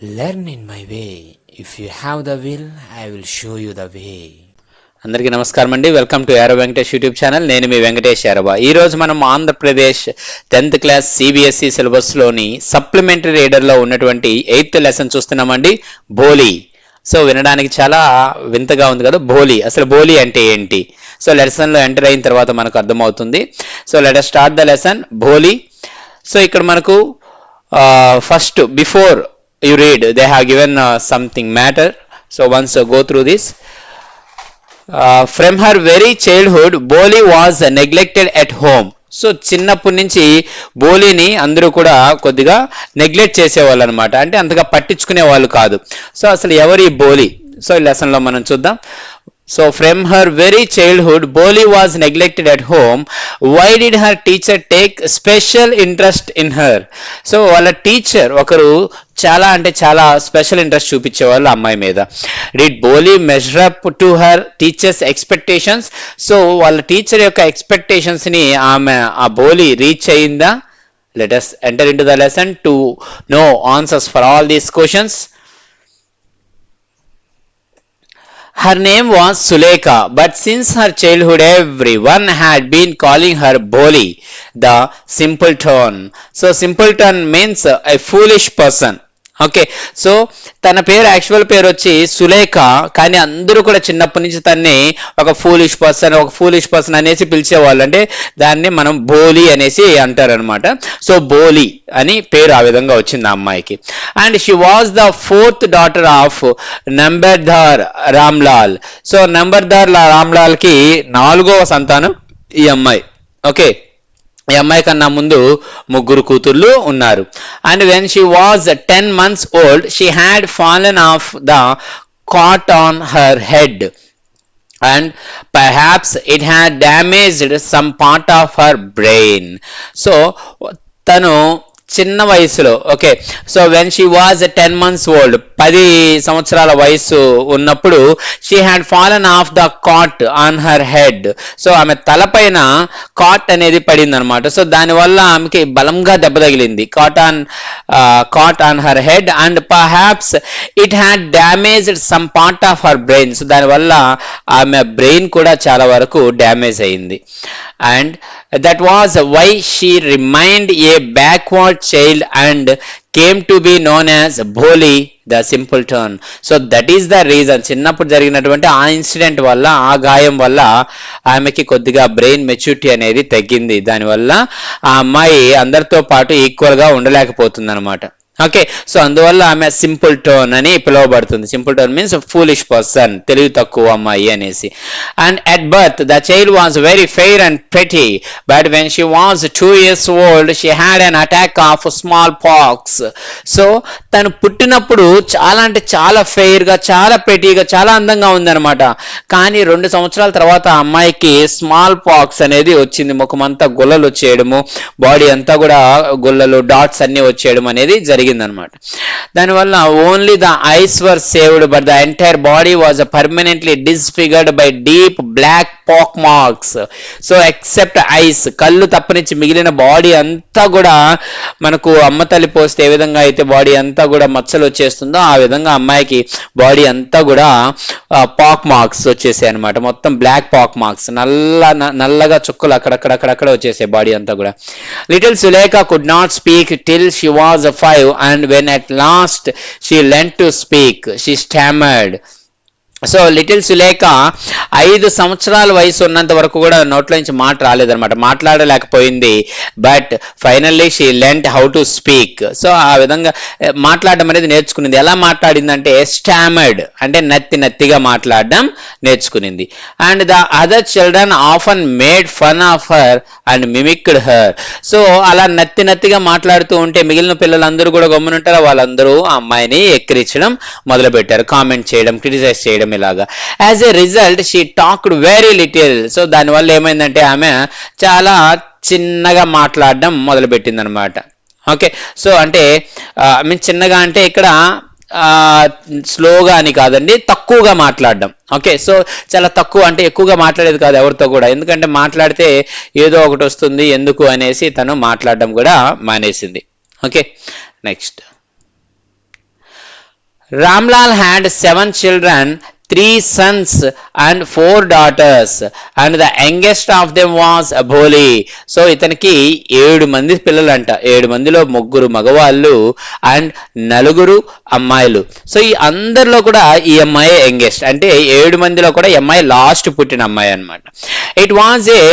Learn in my way. If you have the will, I will show you the way. అందరికీ నమస్కారం అండి. Welcome to Yaro Venkatesh YouTube channel. నేను మీ వెంకటేష్ యారవ. ఈరోజు మనం ఆంధ్రప్రదేశ్ 10th క్లాస్ CBSE సిలబస్లోని సప్లిమెంటరీ రీడర్లో ఉన్నటువంటి 8th లెసన్ చూస్తున్నామండి, భోలీ. సో వినడానికి చాలా వింతగా ఉంది కదా, భోలీ. అసలు భోలీ అంటే ఏంటి? సో లెసన్లో ఎంటర్ అయిన తర్వాత మనకు అర్థమవుతుంది. So let us start the lesson, Bholi. So ఇక్కడ మనకు first before you read, they have given something matter. So once go through this. From her very childhood, Bholi was neglected at home. So చిన్నప్పటి నుంచి బోలీని అందరూ కూడా కొద్దిగా neglect చేసేవాళ్ళు అనమాట, అంటే అంతగా పట్టించుకునే వాళ్ళు కాదు. సో అసలు ఎవరి బోలీ? సో ఈ లెసన్లో మనం చూద్దాం. So from her very childhood, Bholi was neglected at home. Why did her teacher take special interest in her? So వాళ్ళ టీచర్ ఒకరు చాలా అంటే చాలా స్పెషల్ ఇంట్రెస్ట్ చూపించేవాళ్ళు అమ్మాయి మీద. Did Bholi measure up to her teacher's expectations? So వాళ్ళ teacher యొక్క expectations ని ఆ బోలీ రీచ్ అయిందా? Let us enter into the lesson to know answers for all these questions. Her name was Sulekha, but since her childhood everyone had been calling her Bholi, the simpleton. So simpleton means a foolish person. Okay, so తన పేరు actual పేరు వచ్చి సులేఖ, కానీ అందరూ కూడా చిన్నప్పటి నుంచి తన్ని ఒక ఫూలిష్ పర్సన్ అనేసి పిలిచేవాళ్ళు. అంటే దాన్ని మనం బోలీ అనేసి అంటారనమాట. సో బోలీ అని పేరు ఆ విధంగా వచ్చింది ఆ అమ్మాయికి. And she was the 4th daughter of Numberdar Ramlal. So Numberdar Ramlal కి 4వ సంతానం ఈ అమ్మాయి. ఓకే, ఈ అమ్మాయి కన్నా ముందు 3 కూతుర్లు ఉన్నారు. And when she was 10 months old, she had fallen off the cot on her head and perhaps it had damaged some part of her brain. So తను చిన్న వయసులో, okay, so when she was 10 months old, 10 సంవత్సరాల వయసు ఉన్నప్పుడు, she had fallen off the cot on her head. So ఆమె తలపైన cot అనేది పడింది అనమాట. సో దానివల్ల ఆమెకి బలంగా దెబ్బ తగిలింది. Cot on her head and perhaps it had damaged some part of her brain. So దానివల్ల ఆమె బ్రెయిన్ కూడా చాలా వరకు డ్యామేజ్ అయింది. And that was why she remained a backward child and came to be known as Bholi the simpleton. So that is the reason. చిన్నప్పుడు జరిగినటువంటి ఆ incident వల్ల, ఆ గాయం వల్ల ఆమెకి కొద్దిగా బ్రెయిన్ మెచ్యూరిటీ అనేది తగ్గింది. దానివల్ల ఆ అమ్మాయి అందరితో పాటు ఈక్వల్ గా ఉండలేకపోతుంది అనమాట. ఓకే, సో అందువల్ల ఆమె సింపుల్ టోన్ అని పిలువబడుతుంది. Simple tone means foolish person, తెలివి తక్కువ అమ్మాయి అనేసి. And at birth the child was very fair and pretty, but when she was 2 years old she had an attack of small pox. So తను పుట్టినప్పుడు చాలా అంటే చాలా ఫెయిర్ గా, చాలా ప్రెటీగా, చాలా అందంగా ఉందన్నమాట. కానీ 2 సంవత్సరాల తర్వాత ఆ అమ్మాయికి స్మాల్ పాక్స్ అనేది వచ్చింది. ముఖమంతా గుల్లలు వచ్చేయడము, బాడీ అంతా కూడా గుల్లలు, డాట్స్ అన్ని వచ్చేయడం అనేది జరిగింది అనమాట. దానివల్ల only the eyes were saved but the entire body was permanently disfigured by deep black pock marks. So except eyes, కళ్ళు తప్పనిచ్చి మిగిలిన బాడీ అంతా కూడా మనకు అమ్మ తల్లి పోస్తే ఏ విధంగా అయితే బాడీ అంతా కూడా మచ్చలు వచ్చేస్తుందో ఆ విధంగా అమ్మాయికి బాడీ అంతా కూడా పాక్ మార్క్స్ వచ్చేసాయి అనమాట. మొత్తం బ్లాక్ పాక్ మార్క్స్, నల్లగా చుక్కలు అక్కడక్కడ వచ్చేసాయి బాడీ అంతా కూడా. Little Sulekha could not speak till she was 5 and when at last she learned to speak, she stammered. So little Sulekha 5 సంవత్సరాల వయసు ఉన్నంత వరకు కూడా నోట్లో నుంచి మాట రాలేదనమాట, మాట్లాడలేకపోయింది. But finally she learned how to speak. So ఆ విధంగా మాట్లాడడం అనేది నేర్చుకునింది. ఎలా మాట్లాడిందంటే స్టామర్డ్, అంటే నత్తిగా మాట్లాడడం నేర్చుకునింది. And the other children often made fun of her and mimicked her. So అలా నత్తిగా మాట్లాడుతూ ఉంటే మిగిలిన పిల్లలందరూ కూడా గమ్మునుంటారు, వాళ్ళందరూ ఆ అమ్మాయిని ఎక్కిరించడం మొదలుపెట్టారు, కామెంట్ చేయడం, క్రిటిసైజ్ చేయడం ఇలాగా. As a result she talked very little. So దానివల్ల ఏమైందంటే ఆమె చాలా చిన్నగా మాట్లాడడం మొదలుపెట్టింది అనమాట. ఓకే, సో అంటే చిన్నగా అంటే ఇక్కడ స్లోగా అని కాదండి, తక్కువగా మాట్లాడడం. ఓకే, సో చాలా తక్కువ అంటే ఎక్కువగా మాట్లాడేది కాదు ఎవరితో కూడా, ఎందుకంటే మాట్లాడితే ఏదో ఒకటి వస్తుంది ఎందుకు అనేసి తను మాట్లాడడం కూడా మానేసింది. Okay, next. Ramlal had 7 children, 3 sons and 4 daughters, and the youngest of them was Bholi. So ఇతనికి 7 మంది పిల్లలంట. 7 మందిలో 3 మగవాళ్ళు అండ్ 4 అమ్మాయిలు. సో ఈ అందరిలో కూడా ఈ అమ్మాయి యంగెస్ట్, అంటే 7 మందిలో కూడా ఈ అమ్మాయి లాస్ట్ పుట్టిన అమ్మాయి అనమాట. It was a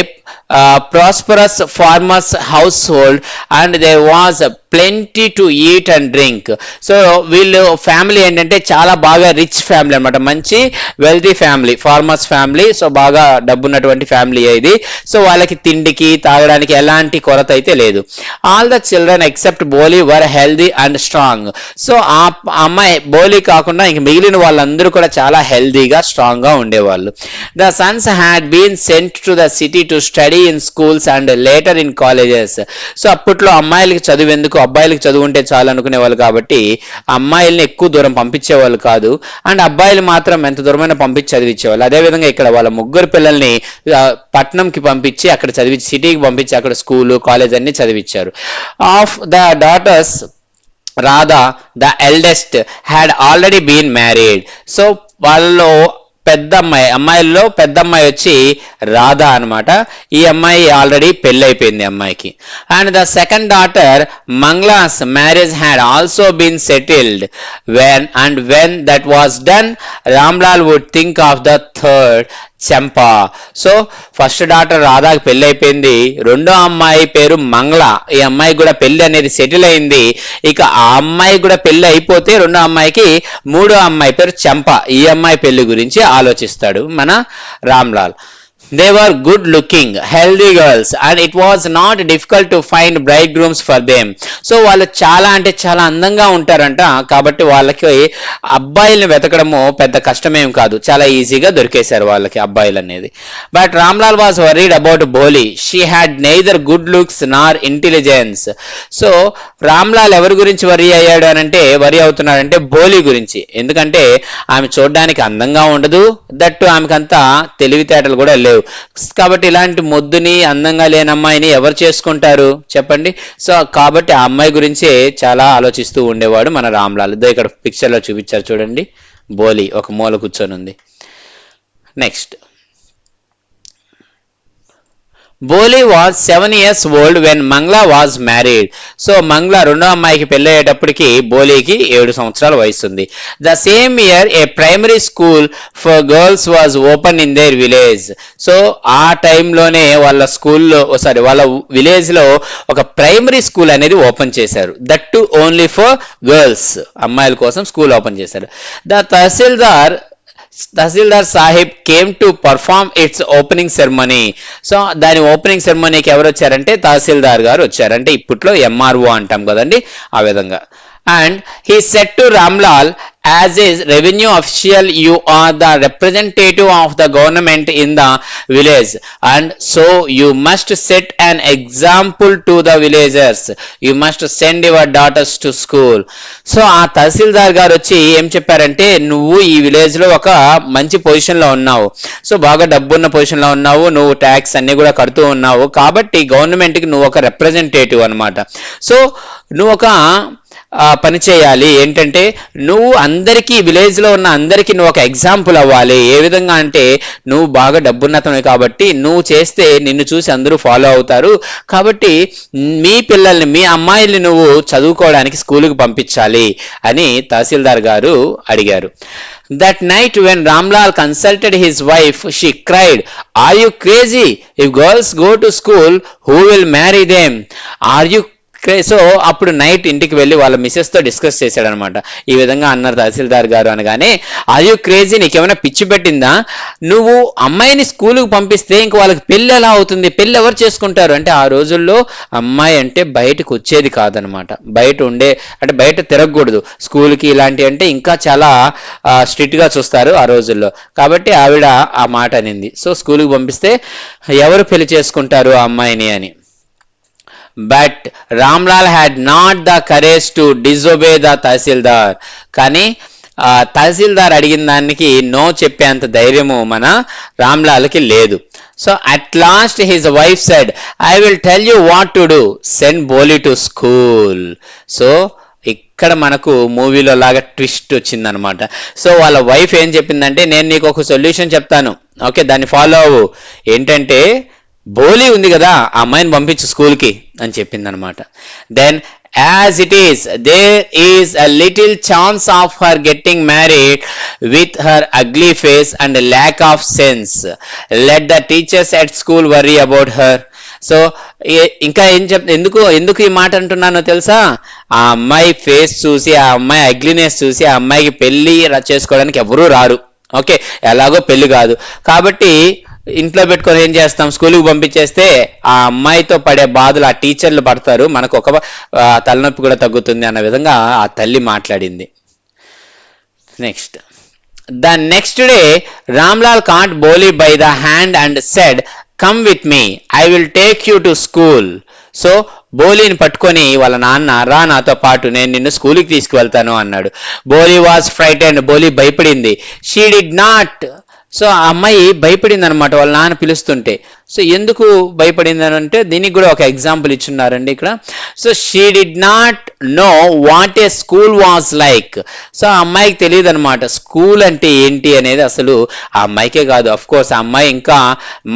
prosperous farmers household and there was plenty to eat and drink. So వీళ్ళు ఫ్యామిలీ ఏంటంటే చాలా బాగా రిచ్ ఫ్యామిలీ అనమాట, మంచి wealthy family, farmers family. So బాగా డబ్బున్నటువంటి ఫ్యామిలీ ఇది. సో వాళ్ళకి తిండికి తాగడానికి ఎలాంటి కొరత అయితే లేదు. All the children except Bholi were healthy and strong. So ఆ అమ్మాయి బోలీ కాకుండా ఇంక మిగిలిన వాళ్ళందరూ కూడా చాలా హెల్దీగా స్ట్రాంగ్ గా ఉండేవాళ్ళు. The sons had been sent to the city to study in schools and later in colleges. So అప్పట్లో అమ్మాయిలకి చదువు అబ్బాయిలకి చదువుంటే చాలు అనుకునే వాళ్ళు కాబట్టి అమ్మాయిల్ని ఎక్కువ దూరం పంపించేవాళ్ళు కాదు, అండ్ అబ్బాయిలు మాత్రం ఎంత దూరమైనా పంపించి చదివించేవాళ్ళు. అదేవిధంగా ఇక్కడ వాళ్ళ 3 పిల్లల్ని పట్నంకి పంపించి అక్కడ చదివించి, సిటీకి పంపించి అక్కడ స్కూలు కాలేజ్ అన్ని చదివించారు. Of the daughters Radha the eldest had already been married. So వాళ్ళలో అమ్మాయిల్లో పెద్ద అమ్మాయి వచ్చి రాధా అనమాట. ఈ అమ్మాయి ఆల్రెడీ పెళ్ళి అయిపోయింది అమ్మాయికి. And the second daughter Mangla's marriage had also been settled. When that was done Ramlal would think of the third Champa. So first daughter రాధాకి పెళ్లి అయిపోయింది, రెండో అమ్మాయి పేరు మంగళ. ఈ అమ్మాయి కూడా పెళ్లి అనేది సెటిల్ అయింది. ఇక ఆ అమ్మాయి కూడా పెళ్లి అయిపోతే రెండో అమ్మాయికి 3వ అమ్మాయి పేరు చంప. ఈ అమ్మాయి పెళ్లి గురించి ఆలోచిస్తాడు మన Ramlal. They were good looking, healthy girls and it was not difficult to find bridegrooms for them. So వాళ్ళు చాలా అంటే చాలా అందంగా ఉంటారంట, కాబట్టి వాళ్ళకి అబ్బాయిల్ని వెతకడము పెద్ద కష్టమేం కాదు, చాలా ఈజీగా దొరికేశారు వాళ్ళకి అబ్బాయిలు అనేది. But Ramlal was worried about Bholi. She had neither good looks nor intelligence. So Ramlal ఎవరి గురించి వరి అవుతున్నాడంటే బోలీ గురించి. ఎందుకంటే ఆమె చూడడానికి అందంగా ఉండదు, దట్టు ఆమెకంతా తెలివితేటలు కూడా లేవు. కాబట్టి ఇలాంటి మొద్దుని అందంగా లేని అమ్మాయిని ఎవరు చేసుకుంటారు చెప్పండి. సో కాబట్టి ఆ అమ్మాయి గురించే చాలా ఆలోచిస్తూ ఉండేవాడు మన రామ్లాల్. ఇక్కడ పిక్చర్ లో చూపించారు చూడండి, బోలీ ఒక మూల కూర్చొని ఉంది. Next, Bholi was 7 years old when Mangla was married. So Mangla రెండో అమ్మాయికి పెళ్ళయ్యేటప్పటికి బోలీకి 7 సంవత్సరాల వయసు ఉంది. The same year a primary school for girls was open in their village. So ఆ టైంలోనే వాళ్ళ వాళ్ళ విలేజ్ లో ఒక ప్రైమరీ స్కూల్ అనేది ఓపెన్ చేశారు. That too only for girls, అమ్మాయిల కోసం స్కూల్ ఓపెన్ చేశారు. The tahsildar sahib came to perform its opening ceremony. So దాని ఓపెనింగ్ సెరమనీకి ఎవరు వచ్చారంటే తహసీల్దార్ గారు వచ్చారు. అంటే ఇప్పట్లో ఎంఆర్ఓ అంటాం కదండి, ఆ విధంగా. And he said to Ramlal, as a revenue official you are the representative of the government in the village and so you must set an example to the villagers. You must send your daughters to school. So ఆ తహసీల్దార్ గారు వచ్చి ఏం చెప్పారంటే, నువ్వు ఈ village లో ఒక మంచి పొజిషన్ లో ఉన్నావు, సో బాగా డబ్బున్న పొజిషన్ లో ఉన్నావు, నువ్వు ట్యాక్స్ అన్ని కూడా కడుతూ ఉన్నావు, కాబట్టి గవర్నమెంట్ కి నువ్వు ఒక రిప్రజెంటేటివ్ అనమాట. సో నువ్వు ఒక పని చేయాలి, ఏంటంటే నువ్వు అందరికీ విలేజ్ లో ఉన్న అందరికీ నువ్వు ఒక ఎగ్జాంపుల్ అవ్వాలి. ఏ విధంగా అంటే నువ్వు బాగా డబ్బున్నతమే కాబట్టి నువ్వు చేస్తే నిన్ను చూసి అందరూ ఫాలో అవుతారు, కాబట్టి మీ పిల్లల్ని మీ అమ్మాయిల్ని నువ్వు చదువుకోవడానికి స్కూల్కి పంపించాలి అని తహసీల్దార్ గారు అడిగారు. That night when Ramlal consulted his wife, she cried, "Are you crazy? If girls go to school, who will marry them? Are you?" So అప్పుడు నైట్ ఇంటికి వెళ్ళి వాళ్ళ మిసెస్ తో డిస్కస్ చేశాడనమాట. ఈ విధంగా అన్నారు తహసీల్దార్ గారు అనగానే, ఆర్ యూ క్రేజీ, నీకేమైనా పిచ్చి పెట్టిందా, నువ్వు అమ్మాయిని స్కూల్కి పంపిస్తే ఇంక వాళ్ళకి పెళ్ళి ఎలా అవుతుంది, పెళ్ళి ఎవరు చేసుకుంటారు అంటే ఆ రోజుల్లో అమ్మాయి అంటే బయటకు వచ్చేది కాదనమాట, బయట తిరగకూడదు, స్కూల్కి ఇలాంటి అంటే ఇంకా చాలా స్ట్రిక్ట్ గా చూస్తారు ఆ రోజుల్లో, కాబట్టి ఆవిడ ఆ మాట అనింది. సో స్కూల్కి పంపిస్తే ఎవరు పెళ్లి చేసుకుంటారు ఆ అమ్మాయిని అని. But Ramlal had not the courage to disobey the tahsildar. కానీ తహసీల్దార్ అడిగిన దానికి నో చెప్పేంత ధైర్యము మన రామ్లాల్కి లేదు. So at last his wife said, I will tell you what to do, send Bholi to school. So ఇక్కడ మనకు మూవీలో లాగా ట్విస్ట్ వచ్చిందనమాట. సో వాళ్ళ వైఫ్ ఏం చెప్పిందంటే, నేను నీకు ఒక సొల్యూషన్ చెప్తాను, ఓకే దాన్ని ఫాలో అవ్వు. ఏంటంటే బోలీ ఉంది కదా, ఆ అమ్మాయిని పంపించు స్కూల్కి అని చెప్పిందనమాట. Then as it is, there is a little chance of her getting married with her ugly face and lack of sense. Let the teachers at school worry about her. So ఇంకా ఏం ఎందుకు ఎందుకు ఈ మాట అంటున్నానో తెలుసా? ఆ అమ్మాయి ఫేస్ చూసి, ఆ అమ్మాయి అగ్లీనెస్ చూసి ఆ అమ్మాయికి పెళ్లి చేసుకోవడానికి ఎవరూ రారు. ఓకే, ఎలాగో పెళ్లి కాదు కాబట్టి ఇంట్లో పెట్టుకొని ఏం చేస్తాం, స్కూల్కి పంపించేస్తే ఆ అమ్మాయితో పడే బాధలు ఆ టీచర్లు పడతారు, మనకు ఒక తలనొప్పి కూడా తగ్గుతుంది అన్న విధంగా ఆ తల్లి మాట్లాడింది. Next, the next day Ramlal caught Bholi by the hand and said, come with me, I will take you to school. So బోలీని పట్టుకొని వాళ్ళ నాన్న, రా నాతో పాటు, నేను నిన్ను స్కూల్కి తీసుకువెళ్తాను అన్నాడు. బోలీ వాజ్ ఫ్రైటెండ్, బోలీ భయపడింది. షీ డిడ్ నాట్, సో ఆ అమ్మాయి భయపడింది అనమాట వాళ్ళ నాన్న పిలుస్తుంటే. సో ఎందుకు భయపడింది అని అంటే దీనికి కూడా ఒక ఎగ్జాంపుల్ ఇచ్చున్నారండి ఇక్కడ. So she did not know what a school was like. So ఆ అమ్మాయికి తెలియదు అనమాట స్కూల్ అంటే ఏంటి అనేది. అసలు ఆ అమ్మాయికే కాదు, అఫ్ కోర్స్ ఆ అమ్మాయి ఇంకా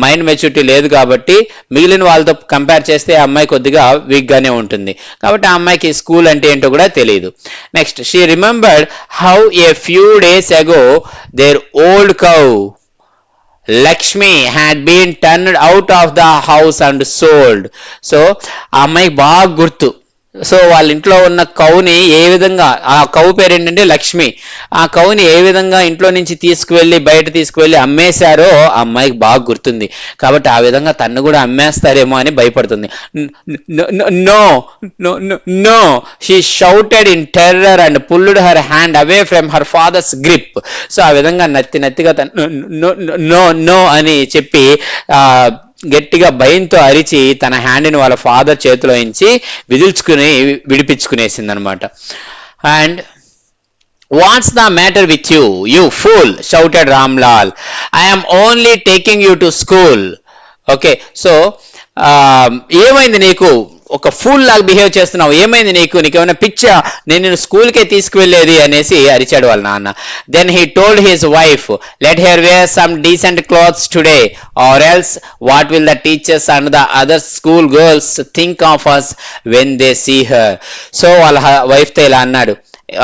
మైండ్ మెచ్యూరిటీ లేదు కాబట్టి మిగిలిన వాళ్ళతో కంపేర్ చేస్తే ఆ అమ్మాయి కొద్దిగా వీక్గానే ఉంటుంది కాబట్టి ఆ అమ్మాయికి స్కూల్ అంటే ఏంటో కూడా తెలియదు. Next, she remembered how a few days ago their old cow Lakshmi had been turned out of the house and sold. So ఆ అమ్మాయికి బాగా గుర్తు. సో వాళ్ళ ఇంట్లో ఉన్న కౌని ఏ విధంగా, ఆ కౌ పేరు ఏంటంటే లక్ష్మి, ఆ కౌని ఏ విధంగా ఇంట్లో నుంచి తీసుకువెళ్ళి బయట తీసుకువెళ్ళి అమ్మేశారో ఆ అమ్మాయికి బాగా గుర్తుంది. కాబట్టి ఆ విధంగా తన్ను కూడా అమ్మేస్తారేమో అని భయపడుతుంది. No no no, she shouted in terror and pulled her hand away from her father's grip. So ఆ విధంగా నత్తిగా నో నో అని చెప్పి గట్టిగా భయంతో అరిచి తన హ్యాండ్ని వాళ్ళ ఫాదర్ చేతిలో నుంచి విడిపించుకునేసింది అనమాట. And what's the matter with you, you fool, shouted Ramlal, I'm only taking you to school. Okay, so ఏమైంది నీకు, ఒక ఫూల్ లాగా బిహేవ్ చేస్తున్నావు, ఏమైంది నీకు, నీకేమైనా పిచ్చా, నేను స్కూల్కే తీసుకువెళ్ళేది అనేసి అరిచాడు వాళ్ళ నాన్న. Then he told his wife, let her wear some decent clothes today or else what will the teachers and the other school girls think of us when they see her. So వాళ్ళ వైఫ్తో ఇలా అన్నాడు,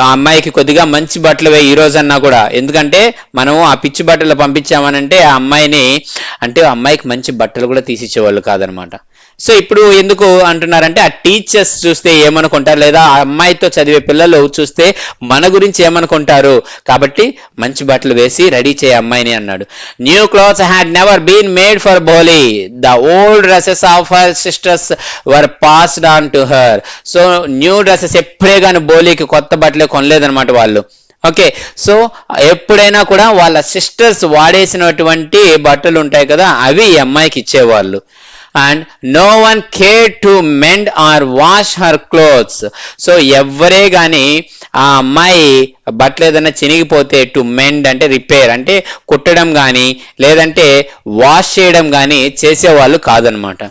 ఆ అమ్మాయికి కొద్దిగా మంచి బట్టలు వేయి ఈ రోజు అన్నా కూడా, ఎందుకంటే మనం ఆ పిచ్చి బట్టలు పంపించామనంటే ఆ అమ్మాయిని, అంటే ఆ అమ్మాయికి మంచి బట్టలు కూడా తీసిచ్చేవాళ్ళు కాదనమాట. సో ఇప్పుడు ఎందుకు అంటున్నారంటే ఆ టీచర్స్ చూస్తే ఏమనుకుంటారు, లేదా ఆ అమ్మాయితో చదివే పిల్లలు చూస్తే మన గురించి ఏమనుకుంటారు, కాబట్టి మంచి బట్టలు వేసి రెడీ చేయ అమ్మాయిని అన్నాడు. New clothes had never been made for Bholi, the old dresses of her sisters were passed on to her. So new dresses ఎప్పుడే కానీ బోలీకి కొత్త బట్టలే కొనలేదనమాట వాళ్ళు. ఓకే, సో ఎప్పుడైనా కూడా వాళ్ళ సిస్టర్స్ వాడేసినటువంటి బట్టలు ఉంటాయి కదా, అవి ఈ అమ్మాయికి ఇచ్చేవాళ్ళు. And no one care to mend or wash her clothes. So ఎవరే కానీ ఆ అమ్మాయి బట్టలు ఏదైనా చినిగిపోతే టు మెండ్ అంటే రిపేర్ అంటే కుట్టడం కానీ లేదంటే వాష్ చేయడం కానీ చేసేవాళ్ళు కాదనమాట.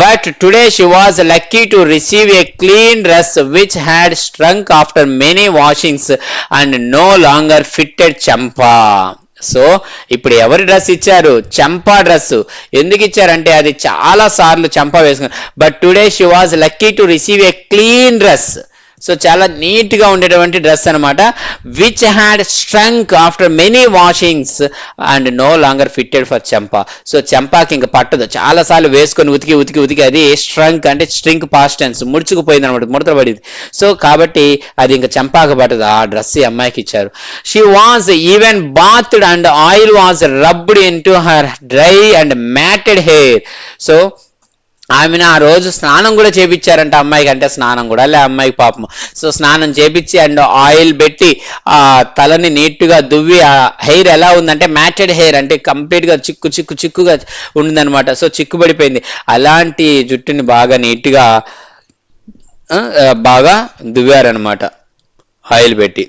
But today she was lucky to receive a clean dress which had shrunk after many washings and no longer fitted Champa. So ఇప్పుడు ఎవరి డ్రెస్ ఇచ్చారు, చంపా డ్రెస్. ఎందుకు ఇచ్చారంటే అది చాలా సార్లు చంపా వేసుకున్నారు. But today she was lucky to receive a clean dress. So చాలా నీట్గా ఉండేటువంటి డ్రెస్ అనమాట. Which had shrunk after many washings and no longer fitted for Champa. So చంపాకి ఇంకా పట్టదు, చాలాసార్లు వేసుకొని ఉతికి ఉతికి ఉతికి అది స్ట్రంక్ అంటే స్ట్రింక్ పాస్ట్ టెన్స్, ముడుచుకుపోయింది అనమాట, ముడత పడింది. సో కాబట్టి అది ఇంకా చంపాక పట్టదు, ఆ డ్రెస్ ఈ అమ్మాయికి ఇచ్చారు. She was even bathed and oil was rubbed in to her dry and matted hair. So ఆమెను ఆ రోజు స్నానం కూడా చేపించారంట అమ్మాయికి, అంటే స్నానం కూడా లే అమ్మాయికి పాపం. సో స్నానం చేపించి అండ్ ఆయిల్ పెట్టి ఆ తలని నీట్గా దువ్వి, ఆ హెయిర్ ఎలా ఉందంటే మ్యాటెడ్ హెయిర్ అంటే కంప్లీట్గా చిక్కుగా ఉండిందనమాట. సో చిక్కు పడిపోయింది, అలాంటి జుట్టుని బాగా నీట్గా బాగా దువ్వారనమాట ఆయిల్ పెట్టి.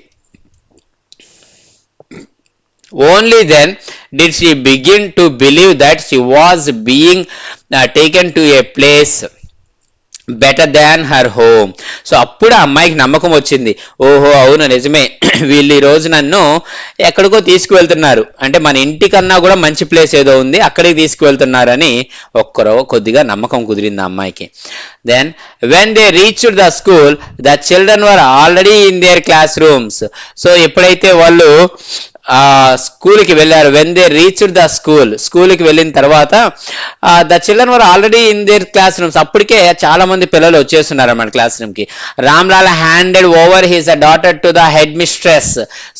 Only then did she begin to believe that she was being taken to a place better than her home. So అప్పుడు ఆ అమ్మాయికి నమ్మకం వచ్చింది, ఓహో అవును నిజమే, వీళ్ళు ఈ రోజు నన్ను ఎక్కడికో తీసుకువెళ్తున్నారు, అంటే మన ఇంటికన్నా కూడా మంచి ప్లేస్ ఏదో ఉంది అక్కడికి తీసుకువెళ్తున్నారని ఒక్కరో కొద్దిగా నమ్మకం కుదిరింది ఆ అమ్మాయికి. Then when they reached the school the children were already in their class rooms. So ఎప్పుడైతే వాళ్ళు స్కూల్కి వెళ్ళారు, వెన్ దే రీచ్డ్ ద స్కూల్కి వెళ్ళిన తర్వాత the children were already in their class rooms, అప్పటికే చాలా మంది పిల్లలు వచ్చేస్తున్నారు అన్నమాట క్లాస్ రూమ్ కి. Ramlal handed over his daughter to the head mistress.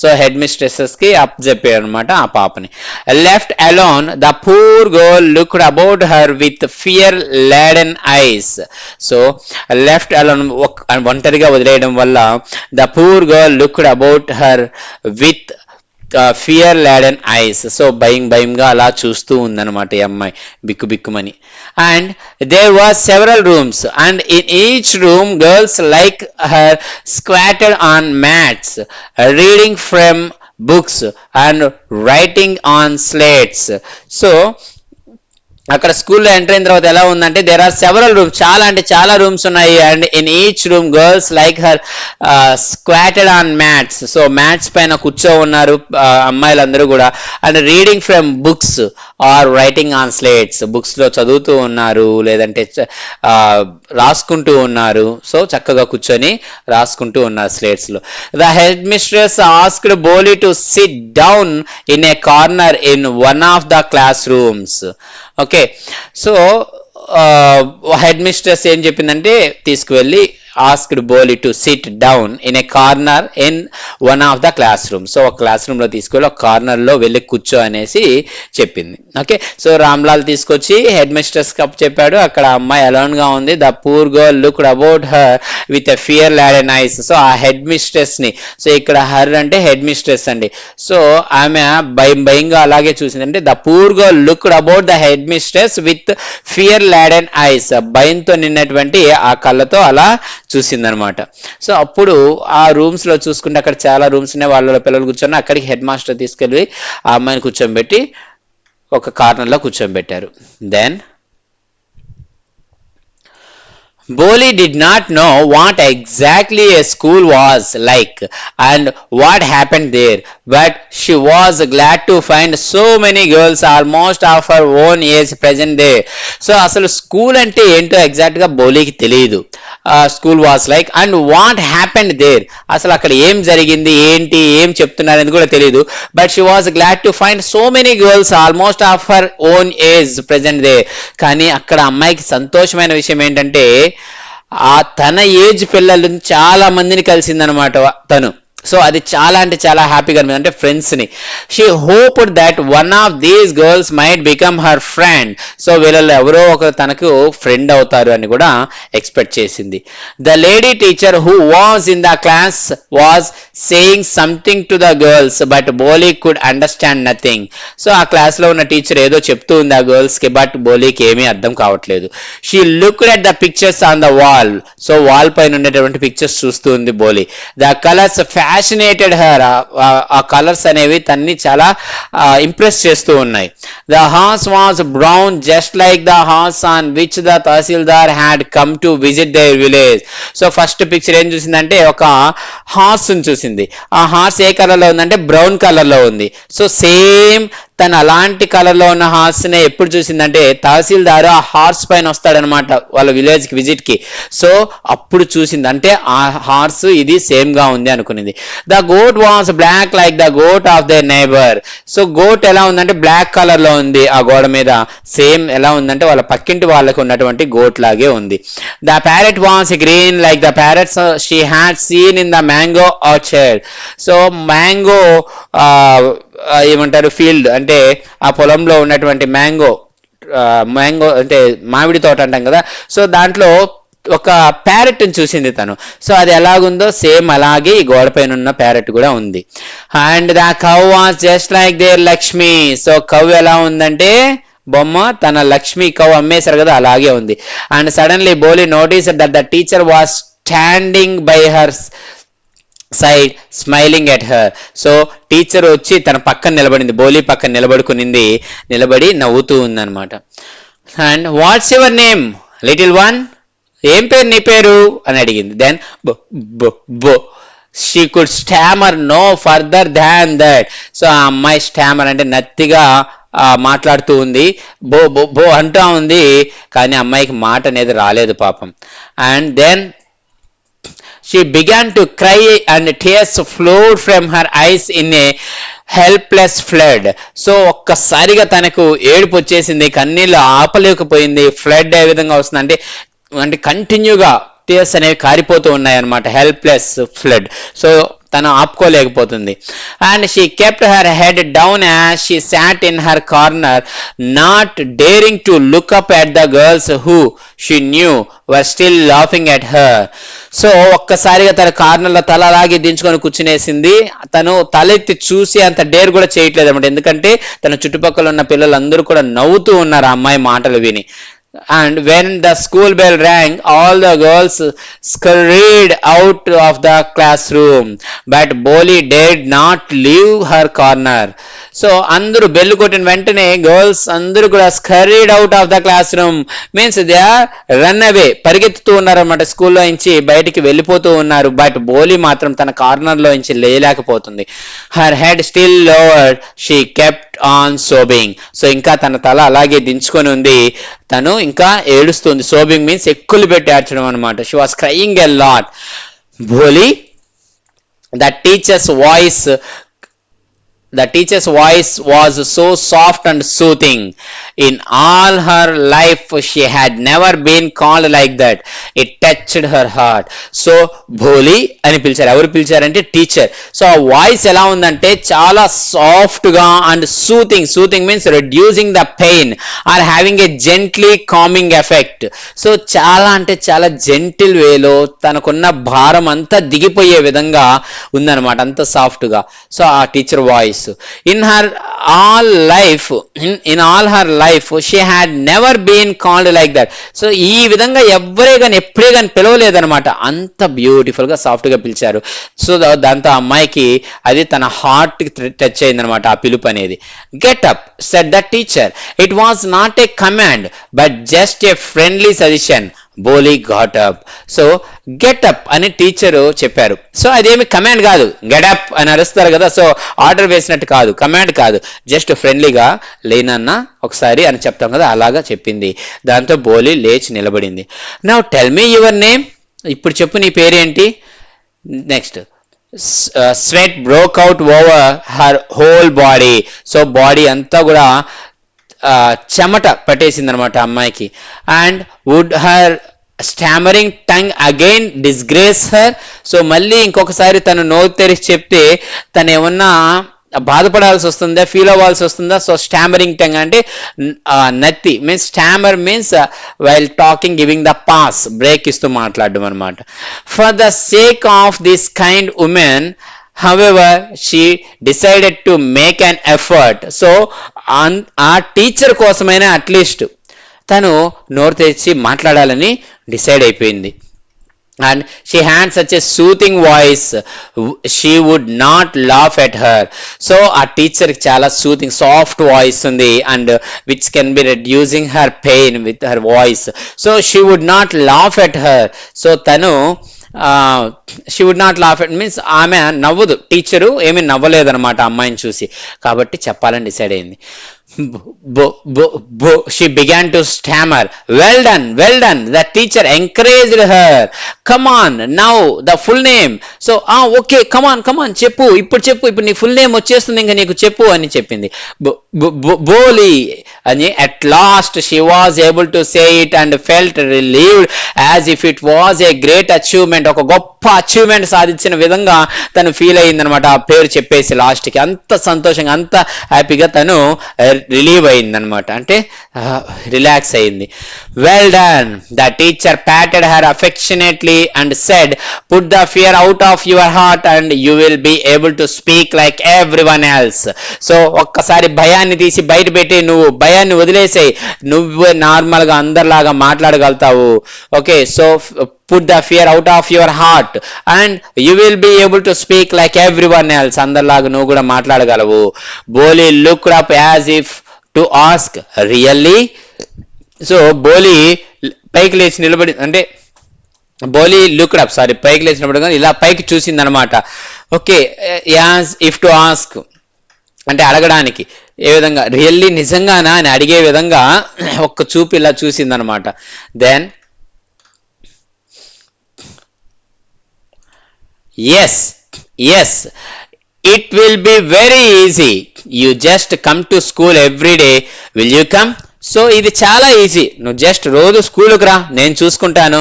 So head mistresses కి అప్ చెప్పారు అనమాట ఆ పాపని. Left alone the poor girl looked about her with fear laden eyes. So left alone ఒంటరిగా వదిలేయడం వల్ల the poor girl looked about her with fear laden eyes. So భయంగా అలా చూస్తూ ఉందన్నమాట ఈ అమ్మాయి బిక్కు బిక్కుమని. And there was several rooms and in each room girls like her squatted on mats reading from books and writing on slates. So అక్కడ స్కూల్లో ఎంటర్ అయిన తర్వాత ఎలా ఉందంటే దేర్ ఆర్ సెవరల్ రూమ్స్, చాలా అంటే చాలా రూమ్స్ ఉన్నాయి. And in each room girls like her squatted on mats. So mats పైన కూర్చో ఉన్నారు అమ్మాయిలందరూ కూడా. And reading from books or writing on slates, books లో చదువుతూ ఉన్నారు లేదంటే రాసుకుంటూ ఉన్నారు. సో చక్కగా కూర్చొని రాసుకుంటూ ఉన్నారు స్లేట్స్ లో. The head mistress asked Bholi to sit down in a corner in one of the class rooms. Okay, so head mistress ఏం చెప్పిందంటే తీసుకువెళ్ళి asked Bholi to sit down in a corner in one of the class room. So ఒక class room లో తీసుకెళ్ళి ఒక corner లో వెళ్ళి కూర్చో అనేసి చెప్పింది. ఓకే, సో రామ్లాల్ తీసుకొచ్చి హెడ్ మిస్ట్రెస్ కప్ చెప్పాడు. అక్కడ అమ్మాయి అలోన్ గా ఉంది. The poor girl looked about her with a fear laden eyes. So ఆ హెడ్ మిస్ట్రెస్ ని, సో ఇక్కడ హర్ అంటే హెడ్ మిస్ట్రెస్ అండి. సో ఆమె భయంగా అలాగే చూసింది. అంటే the poor girl looked about the head mistress with fear laden ice, భయంతో నిన్నటువంటి ఆ కళ్ళతో అలా చూసిందనమాట. సో అప్పుడు ఆ రూమ్స్ లో చూసుకుంటే అక్కడ చాలా రూమ్స్ ఉన్నాయి, వాళ్ళ పిల్లలు కూర్చొని అక్కడికి హెడ్ మాస్టర్ తీసుకెళ్ళి ఆ అమ్మాయిని కూర్చోబెట్టి ఒక కార్నర్ లో కూర్చోబెట్టారు. Then Boli did not know what exactly a school was like and what happened there, but she was glad to find so many girls almost of her own age present there. So అసలు school అంటే ఏంటో exact గా బోలీకి తెలియదు. School was like and what happened there, అసలు అక్కడ ఏం జరిగింది ఏంటి ఏం చెప్తున్నారు అనేది కూడా తెలియదు. But she was glad to find so many girls almost of her own age present they. కానీ అక్కడ అమ్మాయికి సంతోషమైన విషయం ఏంటంటే ఆ తన ఏజ్ పిల్లలు చాలా మందిని కలిసిందనమాట తను. సో అది చాలా అంటే చాలా హ్యాపీగా అనిపించింది, అంటే ఫ్రెండ్స్ ని. She hoped that one of these girls might become her friend. So వీళ్ళలో ఎవరో ఒకరు తనకు ఫ్రెండ్ అవుతారు అని కూడా ఎక్స్పెక్ట్ చేసింది. The lady teacher who was in the class was saying something to the girls but Bholi could understand nothing. So ఆ class లో ఉన్న టీచర్ ఏదో చెప్తూ ఉంది ఆ గర్ల్స్ కి, బట్ బోలీకి ఏమీ అర్థం కావట్లేదు. She looked at the pictures on the wall. So wall పైన ఉండేటువంటి పిక్చర్స్ చూస్తూ ఉంది బోలీ. ద కలర్స్ ఫ్యాసినేటెడ్ హర్, ఆ కలర్స్ అనేవి తన్ని చాలా ఇంప్రెస్ చేస్తూ ఉన్నాయి. The horse was brown just like the horse on which the tahsildar had come to visit their village. So first picture ఏం చూసిందంటే ఒక హార్స్ చూసింది. ఆ హార్స్ ఏ కలర్ లో ఉందంటే బ్రౌన్ కలర్ లో ఉంది. సో సేమ్ తను అలాంటి కలర్ లో ఉన్న హార్స్ నే ఎప్పుడు చూసిందంటే తహసీల్దార్ ఆ హార్స్ పైన వస్తాడనమాట వాళ్ళ విలేజ్ కి విజిట్ కి. సో అప్పుడు చూసింది, అంటే ఆ హార్స్ ఇది సేమ్ గా ఉంది అనుకునేది. The goat was black like the goat of the neighbour. So goat ఎలా ఉందంటే బ్లాక్ కలర్ లో ఉంది ఆ గోడ మీద, సేమ్ ఎలా ఉందంటే వాళ్ళ పక్కింటి వాళ్ళకి ఉన్నటువంటి గోట్ లాగే ఉంది. The parrot was green like the parrots she had seen in the mango orchard. So mango ఏమంటారు ఫీల్డ్ అంటే ఆ పొలంలో ఉన్నటువంటి మ్యాంగో అంటే మామిడి తోట అంటాం కదా. సో దాంట్లో ఒక ప్యారెట్ చూసింది తను. సో అది ఎలాగుందో సేమ్ అలాగే ఈ గోడ పైన ఉన్న ప్యారెట్ కూడా ఉంది. And the cow was just like their Lakshmi. So cow ఎలా ఉందంటే బొమ్మ తన లక్ష్మి కౌ అమ్మేశారు కదా అలాగే ఉంది. And suddenly Bholi notice that the teacher was standing by her side smiling at her. So teacher వచ్చి తన పక్కన నిలబడింది, బోలీ పక్కన నిలబడి నవ్వుతూ ఉందన్నమాట. And what's your name little one. ఏం పేరు నీ పేరు అని అడిగింది. దెన్ బో she could stammer no further than that. So ఆ అమ్మాయి స్టామర్ అంటే నత్తిగా మాట్లాడుతూ ఉంది, బో బో బో అంటూ ఉంది, కానీ అమ్మాయికి మాట అనేది రాలేదు పాపం. And then she began to cry and tears flowed from her eyes in a helpless flood. So ఒక్కసారిగా తనకు ఏడుపు వచ్చేసింది, కన్నీళ్ళు ఆపలేకపోయింది. ఫ్లడ్ ఏ విధంగా వస్తుంది అంటే అంటే కంటిన్యూగా టీయర్స్ అనేవి కారిపోతూ ఉన్నాయి అనమాట, హెల్ప్లెస్ ఫ్లడ్. సో తను ఆపుకోలేకపోతుంది. And she kept her head down as she sat in her corner, not daring to look up at the girls who she knew were still laughing at her. So ఒక్కసారిగా తన కార్నర్లో తల అలాగే దించుకొని కూర్చునేసింది. తను తలెత్తి చూసి అంత డేర్ కూడా చేయట్లేదు అనమాట, ఎందుకంటే తన చుట్టుపక్కల ఉన్న పిల్లలందరూ కూడా నవ్వుతూ ఉన్నారు ఆ అమ్మాయి మాటలు విని. And when the school bell rang, all the girls scurried out of the classroom, but Bholi dared not leave her corner. So అందరూ బెల్ కొట్టిన వెంటనే గర్ల్స్ అందరూ కూడా scurried out of the class room, means they are run away, పరిగెత్తుతూ ఉన్నారన్నమాట, స్కూల్లో నుంచి బయటికి వెళ్ళిపోతూ ఉన్నారు. బట్ బోలీ మాత్రం తన కార్నర్లో నుంచి లేయలేకపోతుంది. Her head still lowered, she kept on sobbing. So ఇంకా తన తల అలాగే దించుకొని ఉంది, తను ఇంకా ఏడుస్తుంది. సోబింగ్ మీన్స్ ఎక్కులు పెట్టి ఏడ్చడం అనమాట. She was crying a lot. Bholi the teacher's voice The teacher's voice was so soft and soothing. In all her life, she had never been called like that. It touched her heart. So, Bholi అని పిలిచారు. ఎవరు పిలిచారంటే teacher. So ఆ voice ఎలా ఉందంటే చాలా సాఫ్ట్గా and soothing. Soothing means reducing the pain or having a gently coming effect. So చాలా అంటే చాలా జెంటిల్ వేలో తనకున్న భారం అంతా దిగిపోయే విధంగా ఉందన్నమాట, అంత సాఫ్ట్గా. సో ఆ teacher voice. In all her life, she had never been called like that. So ఈ విధంగా ఎప్పుడే కానీ పిలవలేదనమాట, అంత బ్యూటిఫుల్ గా సాఫ్ట్ గా పిలిచారు. సో దాంతో అమ్మాయికి అది తన హార్ట్ కి టచ్ అయిందనమాట ఆ పిలుపు అనేది. Get up said the teacher. It was not a command but just a friendly suggestion. Bholi got up. So get up అని టీచరు చెప్పారు. సో అదేమి కమాండ్ కాదు, గెట్ అప్ అని అరుస్తారు కదా, సో ఆర్డర్ వేసినట్టు కాదు, కమాండ్ కాదు, జస్ట్ ఫ్రెండ్లీగా లేనన్నా ఒకసారి అని చెప్తాం కదా, అలాగా చెప్పింది. దాంతో బోలీ లేచి నిలబడింది. Now tell me your name. ఇప్పుడు చెప్పు నీ పేరేంటి. Next sweat broke out over her whole body. So body అంతా కూడా చెమట పట్టేసింది అనమాట అమ్మాయికి. And would her stammering tongue again disgrace her. So మళ్ళీ ఇంకొకసారి తను నోరు తెరిచి చెప్తే తను ఏమన్నా బాధపడాల్సి వస్తుందా, ఫీల్ అవ్వాల్సి వస్తుందా. సో స్టామరింగ్ టంగ్ అంటే నత్తి means, stammer means while talking giving the pass, break ఇస్తూ మాట్లాడడం అనమాట. For the sake of this kind women however she decided to make an effort. So ఆ టీచర్ కోసమైనా అట్లీస్ట్ తను నోరు తెచ్చి మాట్లాడాలని డిసైడ్ అయిపోయింది. and she had such a soothing voice, she would not laugh at her. So ఆ teacher చాలా soothing soft voice ఉంది, and which can be reducing her pain with her voice. so she would not laugh at her. So తను she would not laugh at means ఆమె నవ్వదు, teacher ఏమీ నవ్వలేదనమాట అమ్మాయిని చూసి, కాబట్టి చెప్పాలని డిసైడ్ అయింది. She began to stammer. Well done, well done. The teacher encouraged her. Come on, now the full name. So, okay, come on, చెప్పు, ఇప్పుడు నీ ఫుల్ నేమ్ వచ్చేస్తుంది, ఇంకా నీకు చెప్పు అని చెప్పింది. Bholi. And at last she was able to say it and felt relieved as if it was a great achievement. ఒక గొప్ప అచీవ్మెంట్ సాధించిన విధంగా తను ఫీల్ అయ్యిందనమాట ఆ పేరు చెప్పేసి లాస్ట్కి. అంత సంతోషంగా అంత హ్యాపీగా తను రిలీవ్ అయిందనమాట, అంటే రిలాక్స్ అయింది. Well done. The teacher patted her affectionately and said, put the fear out of your heart and you will be able to speak like everyone else. So ఒక్కసారి భయాన్ని తీసి బయట పెట్టి నువ్వు భయాన్ని వదిలేసాయి, నువ్వు నార్మల్గా అందరిలాగా మాట్లాడగలుగుతావు. Okay, so put the fear out of your heart and you will be able to speak like everyone else. అందరిలాగా నువ్వు కూడా మాట్లాడగలవు. Bholi looked up as if to ask, really? So Bholi పైకి లేచి నిలబడి, అంటే బోలీ లుక్డ్ అప్, సారీ పైకి లేచినప్పుడు కానీ ఇలా పైకి చూసిందనమాట. Okay, as if to ask అంటే అడగడానికి, ఏ విధంగా రియల్లీ నిజంగానా అని అడిగే విధంగా ఒక్క చూపు ఇలా చూసిందనమాట. Then yes yes it will be very easy, you just come to school every day, will you come? So ఇది చాలా ఈజీ, నువ్వు జస్ట్ రోజు స్కూల్కి రా, నేను చూసుకుంటాను,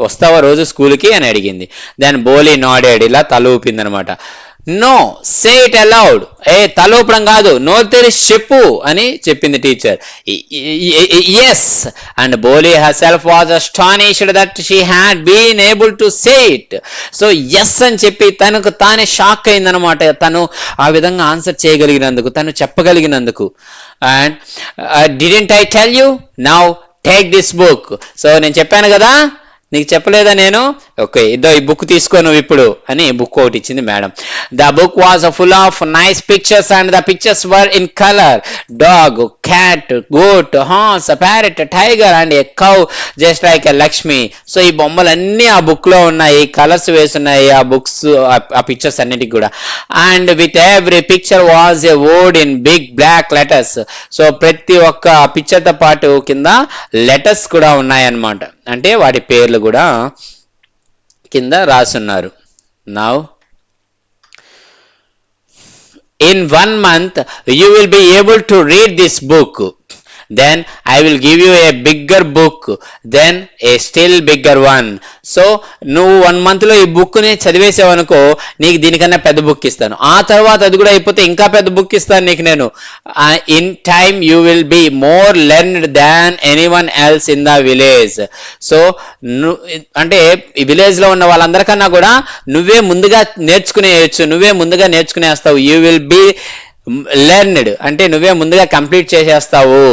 వస్తావా రోజు స్కూల్కి అని అడిగింది. దెన్ బోలీ నాడెడ్, ఇలా తల ఊపింది అనమాట. నో, సే ఇట్ అలౌడ్, ఏ తల ఊపడం కాదు, నోరు తెరిచి చెప్పు అని చెప్పింది teacher. Yes, and Bholi herself was astonished that she had been able to say it. So yes అని చెప్పి తనకు తానే షాక్ అయిందనమాట, తను ఆ విధంగా ఆన్సర్ చేయగలిగినందుకు, తను చెప్పగలిగినందుకు. And didn't I tell you, now take this book. So నేను చెప్పాను కదా, నీకు చెప్పలేదా నేను, ఓకే ఇదో ఈ బుక్ తీసుకో నువ్వు ఇప్పుడు అని బుక్ ఒకటి ఇచ్చింది madam. The book was full of nice pictures and the pictures were in colour, dog, cat, goat, horse, parrot, tiger and a cow just like a Lakshmi. So ఈ బొమ్మలన్నీ ఆ బుక్ లో ఉన్నాయి, కలర్స్ వేసున్నాయి ఆ బుక్స్, ఆ pictures అన్నిటికి కూడా. And with every picture was a word in big black letters. So ప్రతి ఒక్క పిక్చర్ తో పాటు కింద లెటర్స్ కూడా ఉన్నాయన్నమాట, అంటే వాటి పేర్లు కూడా కింద రాసున్నారు. Now in 1 month you will be able to read this book, then I will give you a bigger book, then a still bigger one. So నువ్వు 1 month లో ఈ బుక్ ని చదివేసావనుకో, నీకు దీనికన్నా పెద్ద బుక్ ఇస్తాను, ఆ తర్వాత అది కూడా అయిపోతే ఇంకా పెద్ద బుక్ ఇస్తాను నీకు నేను. In time you will be more learned than anyone else in the village. So అంటే ఈ విలేజ్ లో ఉన్న వాళ్ళందరికన్నా కూడా నువ్వే ముందుగా నేర్చుకునేయచ్చు, నువ్వే ముందుగా నేర్చుకునేస్తావు. యూ విల్ బి లెర్న్డ్ అంటే నువ్వే ముందుగా కంప్లీట్ చేసేస్తావు,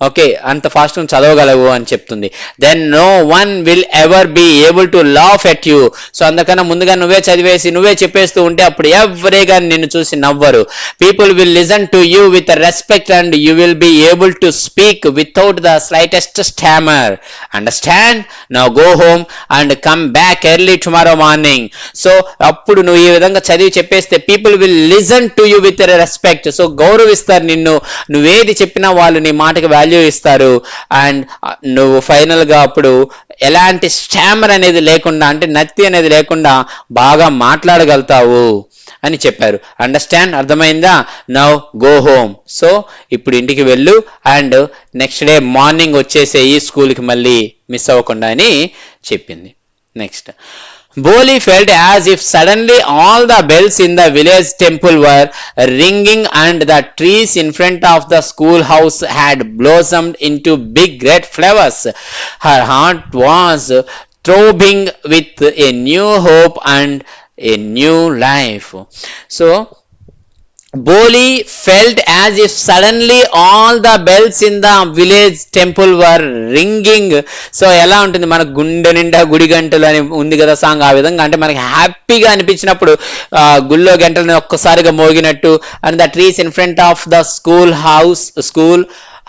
ఓకే అంత ఫాస్ట్ చదవగలవు అని చెప్తుంది. Then no one will ever be able to laugh at you. So అందుకన్నా ముందుగా నువ్వే చదివేసి నువ్వే చెప్పేస్తూ ఉంటే అప్పుడు ఎవరే కానీ నిన్ను చూసి నవ్వరు. People will listen to you with respect and you will be able to speak without the slightest stammer. Understand? Now go home and come back early tomorrow morning. So అప్పుడు నువ్వు ఈ విధంగా చదివి చెప్పేస్తే people will listen to you with respect. So గౌరవిస్తారు నిన్ను, నువ్వేది చెప్పినా వాళ్ళు నీ మాటకి వాల్యూ ఇస్తారు. అండ్ నువ్వు ఫైనల్ గా అప్పుడు ఎలాంటి స్టామర్ అనేది లేకుండా, అంటే నత్తి అనేది లేకుండా బాగా మాట్లాడగలుగుతావు అని చెప్పారు. అండర్స్టాండ్? అర్థమైందా? Now go home. సో ఇప్పుడు ఇంటికి వెళ్ళు అండ్ నెక్స్ట్ డే మార్నింగ్ వచ్చేసే ఈ స్కూల్కి మళ్ళీ మిస్ అవ్వకుండా అని చెప్పింది. Next, Bholi felt as if suddenly all the bells in the village temple were ringing and the trees in front of the schoolhouse had blossomed into big red flowers. Her heart was throbbing with a new hope and a new life. So Bholi felt as if suddenly all the bells in the village temple were ringing. So ఎలా ఉంటుంది, మన గుండె నిండా గుడి గంటలు అని ఉంది కదా సాంగ్, ఆ విధంగా అంటే మనకి హ్యాపీగా అనిపించినప్పుడు గుళ్ళో గంటలను ఒక్కసారిగా మోగినట్టు. And the trees in front of the school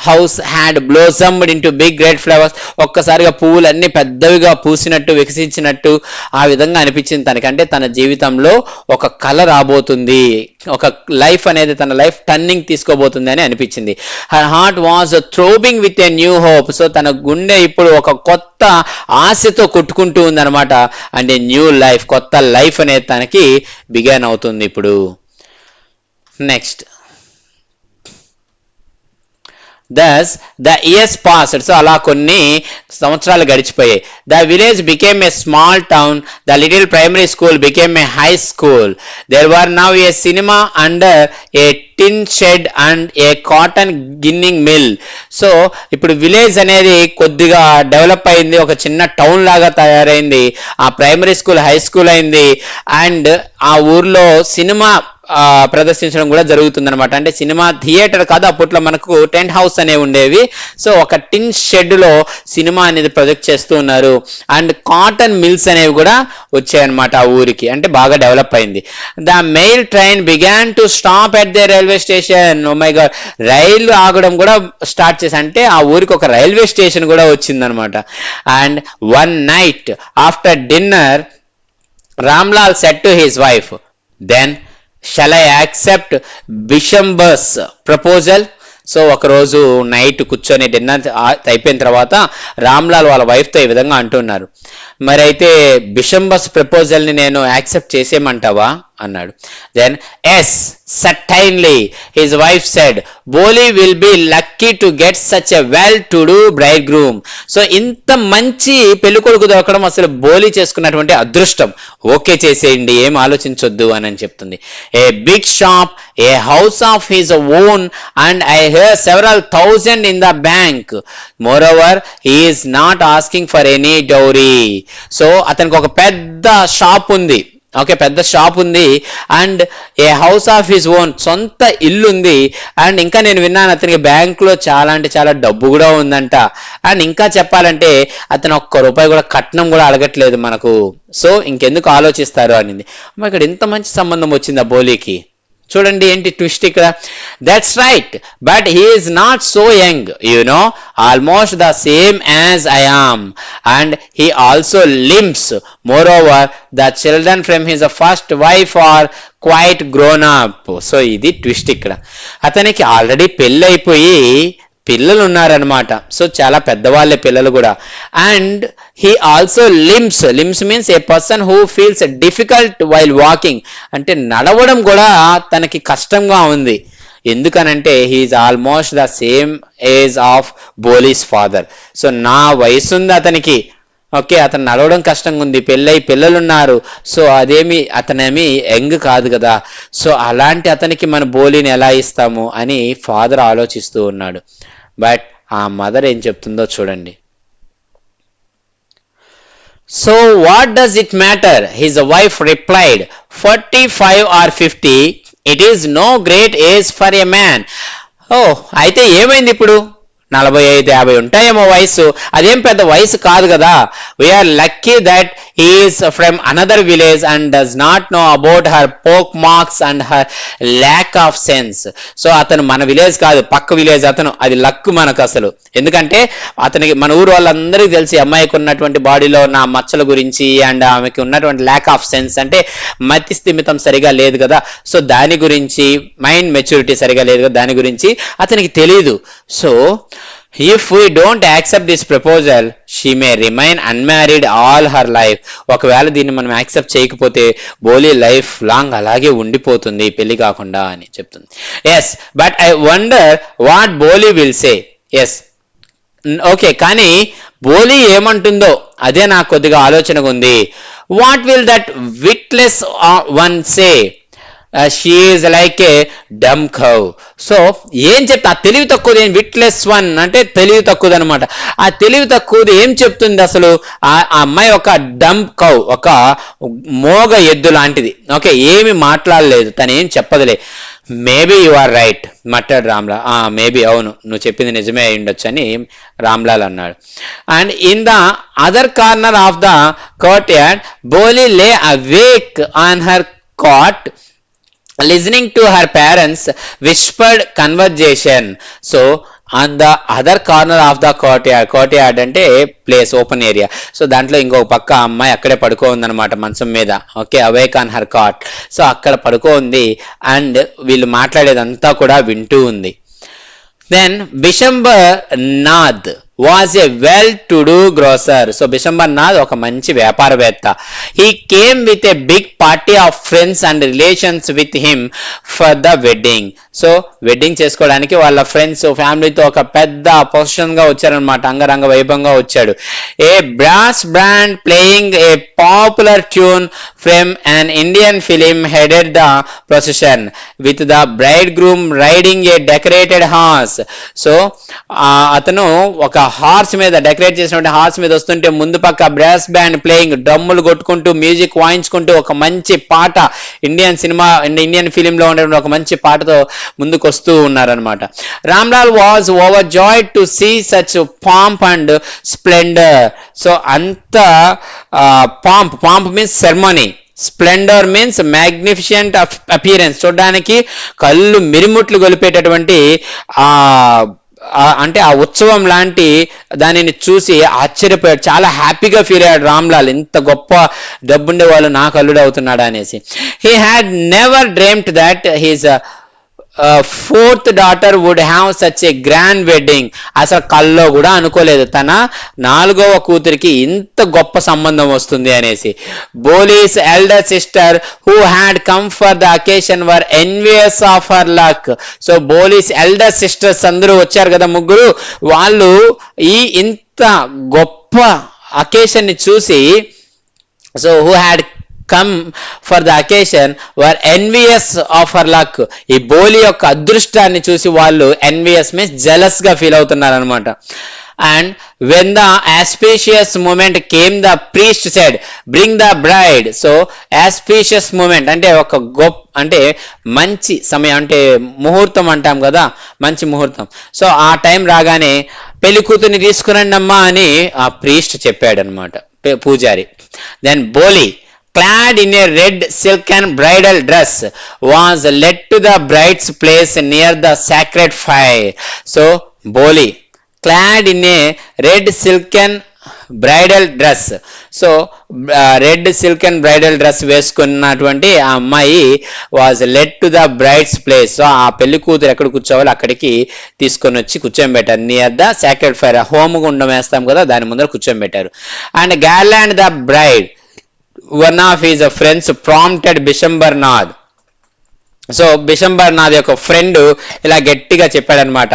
house had blossomed into big red flowers. ఒక్కసారిగా పువ్వులు అన్ని పెద్దవిగా పూసినట్టు, వికసించినట్టు ఆ విధంగా అనిపించింది తనకి. అంటే తన జీవితంలో ఒక కళ రాబోతుంది, ఒక లైఫ్ అనేది తన లైఫ్ టర్నింగ్ తీసుకోబోతుంది అని అనిపించింది. Her heart was throbbing with a new hope. So తన గుండె ఇప్పుడు ఒక కొత్త ఆశతో కొట్టుకుంటూ ఉంది అనమాట. అండ్ ఏ న్యూ లైఫ్, కొత్త లైఫ్ అనేది తనకి బిగాన్ అవుతుంది ఇప్పుడు. Next, thus the years passed. So అలా కొన్ని సంవత్సరాలు గడిచిపోయాయి. The village became a small town. The little primary school became a high school. There were now a cinema under a tin shed and a cotton ginning mill. So ఇప్పుడు village అనేది కొద్దిగా develop అయింది, ఒక చిన్న town లాగా తయారైంది. ఆ primary school high school అయింది. అండ్ ఆ ఊర్లో సినిమా ప్రదర్శించడం కూడా జరుగుతుందన్నమాట. అంటే సినిమా థియేటర్ కాదు, అప్పట్లో మనకు టెంట్ హౌస్ అనేవి ఉండేవి. సో ఒక టిన్ షెడ్ లో సినిమా అనేది ప్రొజెక్ట్ చేస్తూ ఉన్నారు. అండ్ కాటన్ మిల్స్ అనేవి కూడా వచ్చాయన్నమాట ఆ ఊరికి, అంటే బాగా డెవలప్ అయింది. The mail train began to stop at the railway station. Oh my God, రైలు ఆగడం కూడా స్టార్ట్ చేసి, అంటే ఆ ఊరికి ఒక రైల్వే స్టేషన్ కూడా వచ్చిందనమాట. And one night after dinner Ramlal said to his wife, then shall I accept Bishamber's proposal? So ఒకరోజు నైట్ కూర్చొని డిన్నర్ అయిపోయిన తర్వాత రామ్లాల్ వాళ్ళ వైఫ్తో ఈ విధంగా అంటున్నారు, మరి అయితే బిషంబస్ ప్రపోజల్ని నేను యాక్సెప్ట్ చేసేయమంటావా అన్నాడు. Then yes certainly his wife said, Bholi will be lucky to get such a well to do bridegroom. So ఇంత మంచి పెళ్ళికొడుకు దొరకడం అసలు బోలీ చేసుకున్నటువంటి అదృష్టం. ఓకే చేసేయండి, ఏం ఆలోచించొద్దు అని చెప్తుంది. A big shop, a house of his own, and I hear several thousand in the bank. Moreover he is not asking for any dowry. So అతనికి ఒక పెద్ద షాప్ ఉంది, ఓకే, పెద్ద షాప్ ఉంది. And a house of his own, సొంత ఇల్లు ఉంది. And ఇంకా నేను విన్నాను అతనికి బ్యాంకులో చాలా అంటే చాలా డబ్బు కూడా ఉందంట. అండ్ ఇంకా చెప్పాలంటే అతను ఒక్క రూపాయి కూడా కట్నం కూడా అడగట్లేదు మనకు. సో ఇంకెందుకు ఆలోచిస్తారు అనింది. మరి ఇక్కడ ఇంత మంచి సంబంధం వచ్చింది ఆ బోలీకి. చూడండి ఏంటి ట్విస్ట్ ఇక్కడ. That's right, but he is not so young, you know, almost the same as I am, and he also limps. Moreover the children from his first wife are quite grown up. So ఇది twist ఇక్కడ. అతనికి already పెళ్ళి అయిపోయి పిల్లలు ఉన్నారనమాట. So చాలా పెద్దవాళ్ళే పిల్లలు కూడా. And he also limps. Limps means a person who feels difficult while walking, అంటే నడవడం కూడా తనకి కష్టంగా ఉంది. ఎందుకనంటే he is almost the same age of Bholi's father. So నా వయసు ఉంది అతనికి, ఓకే, అతను నడవడం కష్టంగా ఉంది, పెళ్ళై పిల్లలున్నారు. సో అతనేమి యంగ్ కాదు కదా. సో అలాంటి అతనికి మన బోలీని ఎలా ఇస్తాము అని ఫాదర్ ఆలోచిస్తూ ఉన్నాడు. బట్ ఆ మదర్ ఏం చెప్తుందో చూడండి. So what does it matter, his wife replied, 45 or 50, it is no great age for a man. Oh అయితే ఏమైంది ఇప్పుడు, 45-50 ఉంటాయేమో వయసు, అదేం పెద్ద వయసు కాదు కదా. We are lucky that he is from another village and does not know about her pockmarks and her lack of sense. So అతను మన విలేజ్ కాదు, పక్క విలేజ్ అతను, అది లక్ మనకు అసలు. ఎందుకంటే అతనికి మన ఊరు వాళ్ళందరికీ తెలిసి అమ్మాయికి ఉన్నటువంటి బాడీలో ఉన్న మచ్చల గురించి అండ్ ఆమెకి ఉన్నటువంటి ల్యాక్ ఆఫ్ సెన్స్, అంటే మతి స్థిమితం సరిగా లేదు కదా. సో దాని గురించి, మైండ్ మెచ్యూరిటీ సరిగా లేదు కదా, దాని గురించి అతనికి తెలియదు. So if we don't accept this proposal, she may remain unmarried all her life. ఒకవేళ దీన్ని మనం యాక్సెప్ట్ చేయకపోతే బోలీ లైఫ్ లాంగ్ అలాగే ఉండిపోతుంది పెళ్లి కాకుండా అని చెప్తుంది. Yes but I wonder what Bholi will say. Yes okay, కానీ బోలీ ఏమంటుందో అదే నాకు కొద్దిగా ఆలోచనగా ఉంది. What will that witless one say, she is like a dumb cow. So ఏం చెప్తా, ఆ తెలివి తక్కువది, ఏం విట్లెస్ వన్ అంటే తెలివి తక్కువది అనమాట. ఆ తెలివి తక్కువది ఏం చెప్తుంది అసలు, ఆ అమ్మాయి ఒక డమ్ కౌ, ఒక మోగ ఎద్దు లాంటిది. ఓకే, ఏమి మాట్లాడలేదు, తను ఏం చెప్పదులే. Maybe you are right muttered Ramlal. Maybe అవును, నువ్వు చెప్పింది నిజమే అయి ఉండొచ్చు అని రామ్లాల్ అన్నాడు. And in the other corner of the courtyard Bholi lay awake on her cot listening to her parents whispered conversation. So on the other corner of the courtyard అంటే place, open area. So దాంట్లో ఇంకొక పక్క అమ్మాయి అక్కడే పడుకో ఉందన్నమాట మంచం మీద. Okay, awake on her cot. So అక్కడ పడుకో ఉంది అండ్ వీళ్ళు మాట్లాడేదంతా కూడా వింటూ ఉంది. Then Bishambar Nath was a well-to-do grocer. So Bishambar Nath ఒక మంచి వ్యాపారవేత్త. He came with a big party of friends and relations with him for the wedding. So wedding చేసుకోవడానికి వాళ్ళ ఫ్రెండ్స్ ఫ్యామిలీతో ఒక పెద్ద పొజిషన్ గా వచ్చారనమాట, అంగరంగ వైభవంగా వచ్చాడు. A brass band playing a popular tune from an Indian film headed the procession with the bridegroom riding a decorated horse. So అతను ఒక హార్స్ మీద డెకరేట్ చేసినటువంటి హార్స్ మీద వస్తుంటే ముందు పక్క బ్రాస్ బ్యాండ్ ప్లేయింగ్, డ్రమ్ములు కొట్టుకుంటూ మ్యూజిక్ వాయించుకుంటూ ఒక మంచి పాట, ఇండియన్ ఫిలిం లో ఉండే ఒక మంచి పాటతో ముందుకు వస్తూ ఉన్నారనమాట. Ramlal was overjoyed to see such pomp and splendour. So అంత pomp means ceremony, splendour means magnificent appearance, చూడడానికి కళ్ళు మిరిముట్లు గొలిపేటటువంటి అంటే ఆ ఉత్సవం లాంటి దానిని చూసి ఆశ్చర్యపోయాడు, చాలా హ్యాపీగా ఫీల్ అయ్యాడు రామ్లాల్, ఇంత గొప్ప డబ్బుండే వాళ్ళు నాకు అల్లుడు అవుతున్నాడా అనేసి. He had never dreamed that his fourth daughter would have such a grand wedding. అసలు కల్లో కూడా అనుకోలేదు తన 4వ కూతురికి ఇంత గొప్ప సంబంధం వస్తుంది అనేసి. Bholi's elder sister who had come for the occasion were envious of her luck. So Bholi's elder sisters అందరూ వచ్చారు కదా, ముగ్గురు, వాళ్ళు ఈ ఇంత గొప్ప అకేషన్ ని చూసి, so who had come for the occasion were envious of her luck. ఈ బోలి యొక్క అదృష్టాన్ని చూసి వాళ్ళు ఎన్వియస్ మీన్స్ జెలస్ గా ఫీల్ అవుతున్నారు అనమాట. And when the auspicious moment came the priest said bring the bride. So auspicious moment అంటే ఒక అంటే మంచి సమయం, అంటే ముహూర్తం అంటాం కదా, మంచి ముహూర్తం. సో ఆ టైం రాగానే పెళ్లి కూతుర్ని తీసుకురండి అమ్మా అని ఆ ప్రీస్ట్ చెప్పాడు అనమాట, పూజారి. Then Bholi clad in a red silken bridal dress was led to the bride's place near the sacred fire. So Boli clad in a red silken bridal dress. So red silk and bridal dress వేసుకున్నటువంటి ఆ అమ్మాయి was led to the bride's place. So ఆ పెళ్లి కూతురు ఎక్కడ కూర్చోవాలి అక్కడికి తీసుకొని వచ్చి కూర్చోబెట్టారు, నియర్ ద సాక్రెడ్ ఫైర్, హోమగుండం వేస్తాం కదా దాని ముందర కూర్చోబెట్టారు. And garland the bride one of his friends prompted Bishambarnath. So Bishambarnath యొక్క ఫ్రెండ్ ఇలా గట్టిగా చెప్పాడనమాట,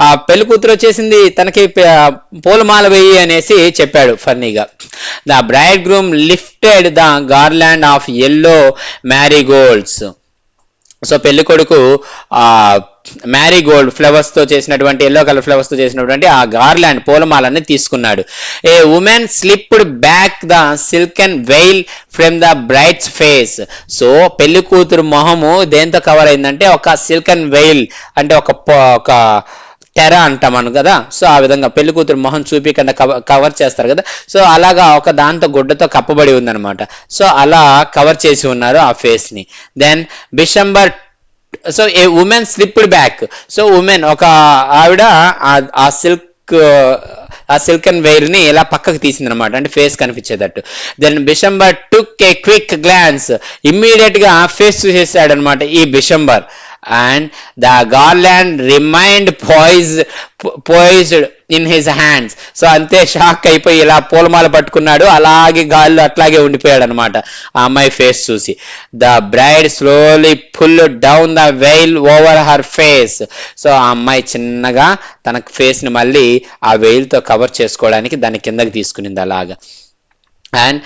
ఆ పెళ్లి కూతురు వచ్చేసింది తనకి పూలమాల వేయి అనేసి చెప్పాడు ఫన్నీగా. The bride groom lifted the garland of yellow marigolds. So పెళ్లి కొడుకు మ్యారీగోల్డ్ ఫ్లవర్స్ తో చేసినటువంటి, ఎల్లో కలర్ ఫ్లవర్స్ తో చేసినటువంటి ఆ గార్లాండ్ పూలమాలని తీసుకున్నాడు. A woman slipped back the silken veil from the bride's face. So పెళ్లి కూతురు మొహము దేంతో కవర్ అయిందంటే ఒక సిల్కెన్ వెయిల్, అంటే ఒక తెర అంటామను కదా, సో ఆ విధంగా పెళ్లి కూతురు మొహం చూపికుండా కవర్ చేస్తారు కదా, సో అలాగా ఒక దాంతో గుడ్డతో కప్పబడి ఉందన్నమాట. సో అలా కవర్ చేసి ఉన్నారు ఆ ఫేస్ ని. Then Bishambar, so a woman slipped back. So woman ఒక ఆవిడ ఆ సిల్క్ అండ్ వైర్ ని ఇలా పక్కకు తీసింది అనమాట, అంటే ఫేస్ కనిపించేటట్టు. Then Bishambar took a quick glance, immediate గా ఫేస్ చూసేసాడు అనమాట ఈ Bishambar. And the garland remained poised in his hands. So అంతే షాక్ అయిపోయి ఇలా పూలమాల పట్టుకున్నాడు, అలాగే గాల్లో అట్లాగే ఉండిపోయాడు అనమాట ఆ అమ్మాయి ఫేస్ చూసి. The bride slowly pull down the veil over her face. So ఆ అమ్మాయి చిన్నగా తన ఫేస్ ని మళ్ళీ ఆ వెయిల్ తో కవర్ చేసుకోవడానికి దాని కిందకి తీసుకునింది అలాగా. And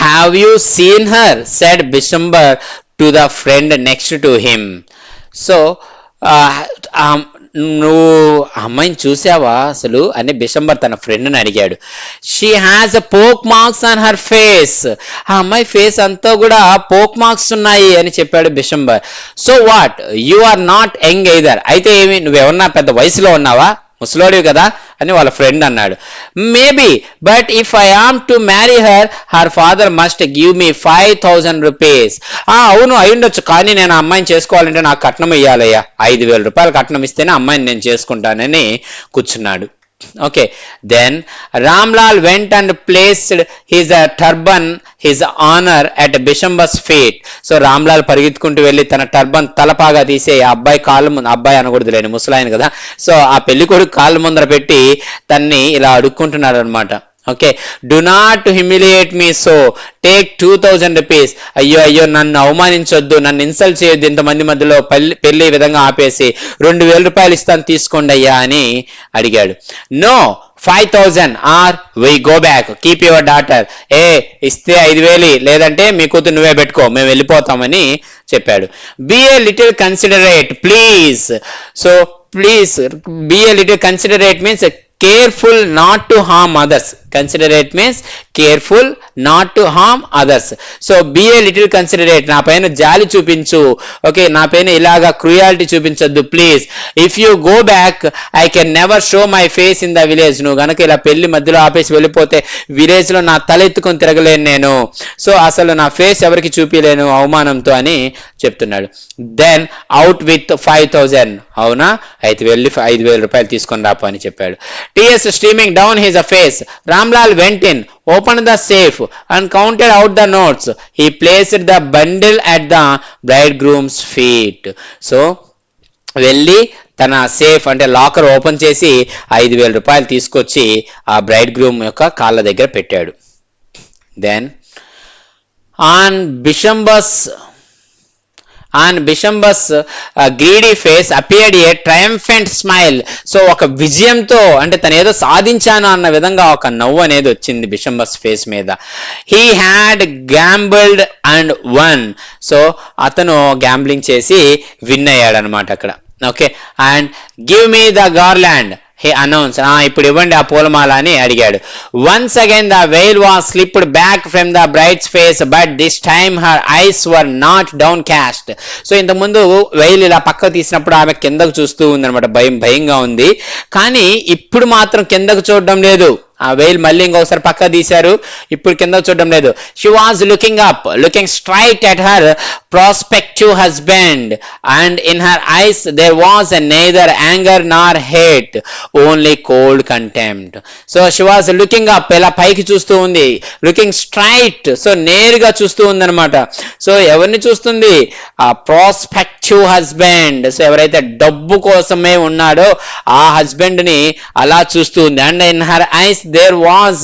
have you seen her? said Bishambar to the friend next to him. So నువ్వు అమ్మాయిని చూసావా అసలు అని బిశంబర్ తన ఫ్రెండ్ని అడిగాడు. She has a poke marks on her face. ఆ అమ్మాయి ఫేస్ అంతా కూడా పోక్ మార్క్స్ ఉన్నాయి అని చెప్పాడు Bishambar. So what, you are not young either. అయితే ఏమి నువ్వేమన్నా పెద్ద వయసులో ఉన్నావా, ముసలోడివి కదా అని వాళ్ళ ఫ్రెండ్ అన్నాడు. Maybe, but if I am to marry her father must give me 5,000 rupees. అవును అయ్యుండొచ్చు, కానీ నేను అమ్మాయిని చేసుకోవాలంటే నాకు కట్నం ఇవ్వాలయ్యా, 5,000 రూపాయలు కట్నం ఇస్తేనే అమ్మాయిని నేను చేసుకుంటానని కూర్చున్నాడు. Okay, then Ramlal went and placed his turban, his honor at Bishambar's feet. So Ramlal పరిగెత్తుకుంటూ వెళ్ళి తన టర్బన్ తలపాగా తీసి ఆ అబ్బాయి కాళ్ళ ముందు, అబ్బాయి అనకూడదు లేని ముసలాయన కదా, సో ఆ పెళ్లి కొడుకు కాళ్ళ ముందర పెట్టి తన్ని ఇలా అడుక్కుంటున్నాడు అనమాట. Okay, do not humiliate me, so take 2,000 rupees. అయ్యో నన్ను అవమానించొద్దు, నన్ను ఇన్సల్ట్ చేయొద్దు, ఇంతమంది మధ్యలో పెళ్లి విధంగా ఆపేసి 2,000 రూపాయలు ఇస్తాను తీసుకోండి అయ్యా అని అడిగాడు. No 5,000 or we go back, keep your daughter. ఇస్తే 5,000, లేదంటే మీ కూతురు నువ్వే పెట్టుకో, మేము వెళ్ళిపోతామని చెప్పాడు. Be a little considerate please. So please be a little considerate means careful not to harm others. Considerate means careful not to harm others. So be a little considerate, నా పైన జాలి చూపించు, ఓకే, నా పైన ఇలాగా క్రూయాలిటీ చూపించొద్దు please. If you go back I can never show my face in the village. నువ్వు గనక ఇలా పెళ్లి మధ్యలో ఆపేసి వెళ్ళిపోతే విలేజ్ లో నా తల ఎత్తుకొని తిరగలేను నేను, సో అసలు నా ఫేస్ ఎవరికి చూపించలేను అవమానంతో అని చెప్తున్నాడు. Then out with 5,000. అవునా, అయితే వెళ్ళి 5,000 రూపాయలు తీసుకొని రాపో అని చెప్పాడు. TS streaming down his face. Ramlal went in, opened the safe and counted out the notes. He placed the bundle at the bridegroom's feet. So వెళ్ళి తన సేఫ్ అంటే లాకర్ ఓపెన్ చేసి 5,000 రూపాయలు తీసుకొచ్చి ఆ బ్రైడ్ గ్రూమ్ యొక్క కాళ్ళ దగ్గర పెట్టాడు. Then on Bishambar's greedy face appeared a triumphant smile. So ఒక విజయంతో అంటే తను ఏదో సాధించాను అన్న విధంగా ఒక నవ్వు అనేది వచ్చింది బిషంబస్ ఫేస్ మీద. He had gambled and won. So అతను గ్యాంబ్లింగ్ చేసి విన్ అయ్యాడు అనమాట అక్కడ. Okay, and give me the garland he announce. ఇప్పుడు ఇవ్వండి ఆ పూలమాల అని అడిగాడు. Once again the veil was slipped back from the bride's face but this time her eyes were not downcast. So ఇంతకుముందు వెయిల్ ఇలా పక్కకు తీసినప్పుడు ఆమె కిందకు చూస్తూ ఉందన్నమాట, భయంగా ఉంది. కానీ ఇప్పుడు మాత్రం కిందకు చూడడం లేదు. ఆ వెయిల్ మళ్ళీ ఇంకొకసారి పక్క తీశారు, ఇప్పుడు కింద చూడడం లేదు. She was looking up, looking straight at her prospective husband and in her eyes there was neither anger nor hate, only cold contempt. So she was looking up, ఇలా పైకి చూస్తూ ఉంది. లుకింగ్ స్ట్రైట్, సో నేరుగా చూస్తూ ఉంది అనమాట. So ఎవరిని చూస్తుంది? ఆ ప్రాస్పెక్టివ్ హస్బెండ్, సో ఎవరైతే డబ్బు కోసమే ఉన్నాడో ఆ హస్బెండ్ ని అలా చూస్తూ ఉంది. And in her ice there was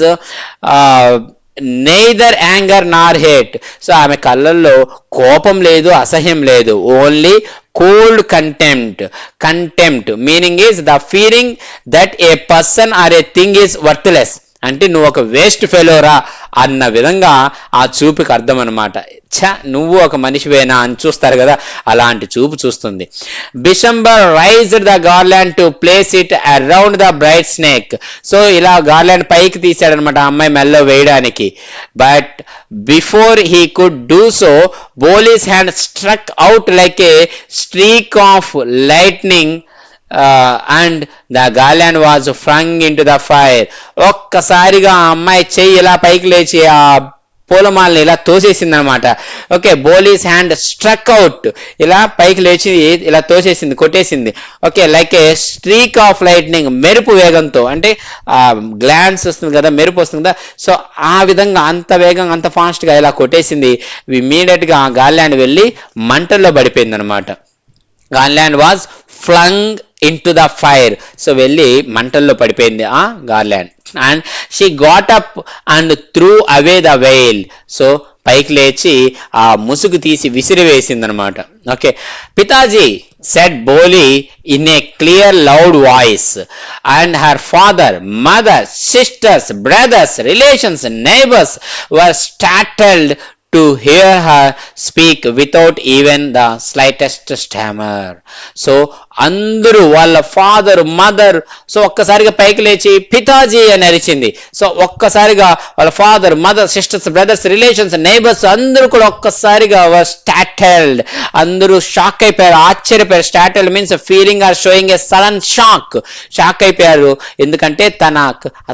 neither anger nor hate. So ఆమె కళ్ళల్లో కోపం లేదు, అసహ్యం లేదు, only cold contempt. Contempt meaning is the feeling that a person or a thing is worthless. అంటే నువ్వు ఒక వేస్ట్ ఫెలోరా అన్న విధంగా ఆ చూపుకి అర్థం అనమాట. నువ్వు ఒక మనిషివేనా అని చూస్తారు కదా, అలాంటి చూపు చూస్తుంది. Bishambar raised the garland to place it around the bride's neck. So ఇలా గార్లాండ్ పైకి తీసాడనమాట ఆ అమ్మాయి మెల్లో వేయడానికి. But before he could do so Bholi's hand struck out like a streak of lightning and the garland was flung into the fire. ఒక్కసారిగా ఆ అమ్మాయి చెయ్యి ఇలా పైకి లేచి ఆ పూలమాలని ఇలా తోసేసింది అనమాట. ఓకే, బోలీస్ హ్యాండ్ స్ట్రక్ అవుట్, ఇలా పైకి లేచి ఇలా తోసేసింది, కొట్టేసింది. Okay, like a streak of lightning, మెరుపు వేగంతో, అంటే గ్లాన్స్ వస్తుంది కదా, మెరుపు వస్తుంది కదా, సో ఆ విధంగా అంత వేగంగా అంత ఫాస్ట్గా ఇలా కొట్టేసింది. ఇమీడియట్గా ఆ గార్లాండ్ వెళ్ళి మంటల్లో పడిపోయింది అనమాట. Garland was flung into the fire. So వెళ్ళి మంటల్లో పడిపోయింది ఆ garland. And she got up and threw away the veil. So పైకి లేచి ఆ ముసుగు తీసి విసిరివేసింది అనమాట. Okay, Pitaji said Bholi in a clear loud voice, and her father, mother, sisters, brothers, relations, neighbors were startled to hear her speak without even the slightest stammer. So అందరూ వాళ్ళ father, mother, so ఒక్కసారిగా పైకి లేచి పితాజీ అని అరిచింది. So ఒక్కసారిగా వాళ్ళ father, mother, sisters, brothers, relations, neighbours అందరూ కూడా ఒక్కసారిగా స్టాటెల్డ్, అందరూ షాక్ అయిపోయారు, ఆశ్చర్యపోయారు. Startled means feeling or showing a sudden shock అయిపోయారు. ఎందుకంటే తన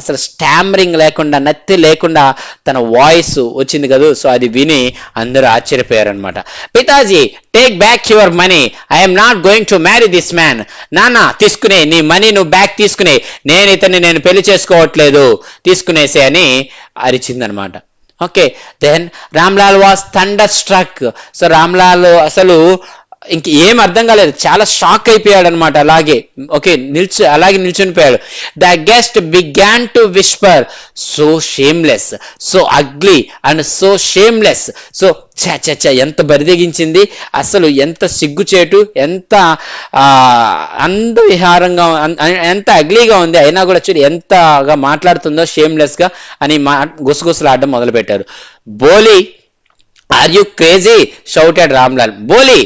అసలు స్టామరింగ్ లేకుండా, నత్తి లేకుండా తన వాయిస్ వచ్చింది కదా, సో అది విని అందరూ ఆశ్చర్యపోయారు అనమాట. Pitaji, take back your money, I'm not going to marry this man. నాన్న తీసుకునే, నీ మనీ నువ్వు బ్యాక్ తీసుకునే, నేను ఇతన్ని నేను పెళ్లి చేసుకోవట్లేదు, తీసుకునేసే అని అరిచిందనమాట. Okay, then Ramlal was thunderstruck. So Ramlal అసలు ఇంక ఏం అర్థం కాలేదు, చాలా షాక్ అయిపోయాడు అనమాట. అలాగే ఓకే అలాగే నిల్చునిపోయాడు. The guest began to whisper, so shameless, so ugly and so shameless. So ఎంత బరిదెగించింది, అసలు ఎంత సిగ్గుచేటు, ఎంత అందవిహారంగా, ఎంత అగ్లీగా ఉంది, అయినా కూడా చూడు ఎంతగా మాట్లాడుతుందో షేమ్లెస్ గా అని గుసగుసలాడడం మొదలు పెట్టారు. Bholi, are you crazy, shouted Ramlal. Bholi,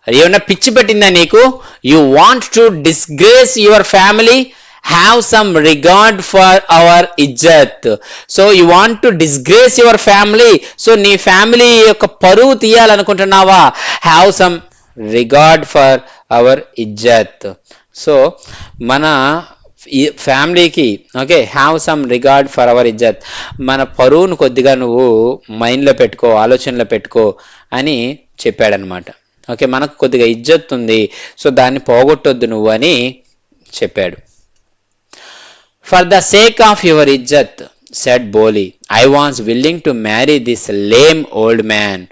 ఏమన్నా పిచ్చి పెట్టిందా నీకు? You want to disgrace your family have some regard for our izzat. So you want to disgrace your family. So నీ ఫ్యామిలీ యొక్క పరువు తీయాలనుకుంటున్నావా? Have some regard for our izzat. So మన ఈ ఫ్యామిలీకి okay have some regard for our izzat, మన పరువును కొద్దిగా నువ్వు మైండ్లో పెట్టుకో, ఆలోచనలో పెట్టుకో అని చెప్పాడనమాట. ఓకే, మనకు కొద్దిగా ఇజ్జత్ ఉంది, సో దాన్ని పోగొట్టొద్దు నువ్వు అని చెప్పాడు. For the sake of your ఇజ్జత్ said Boli, I was willing to marry this lame old man,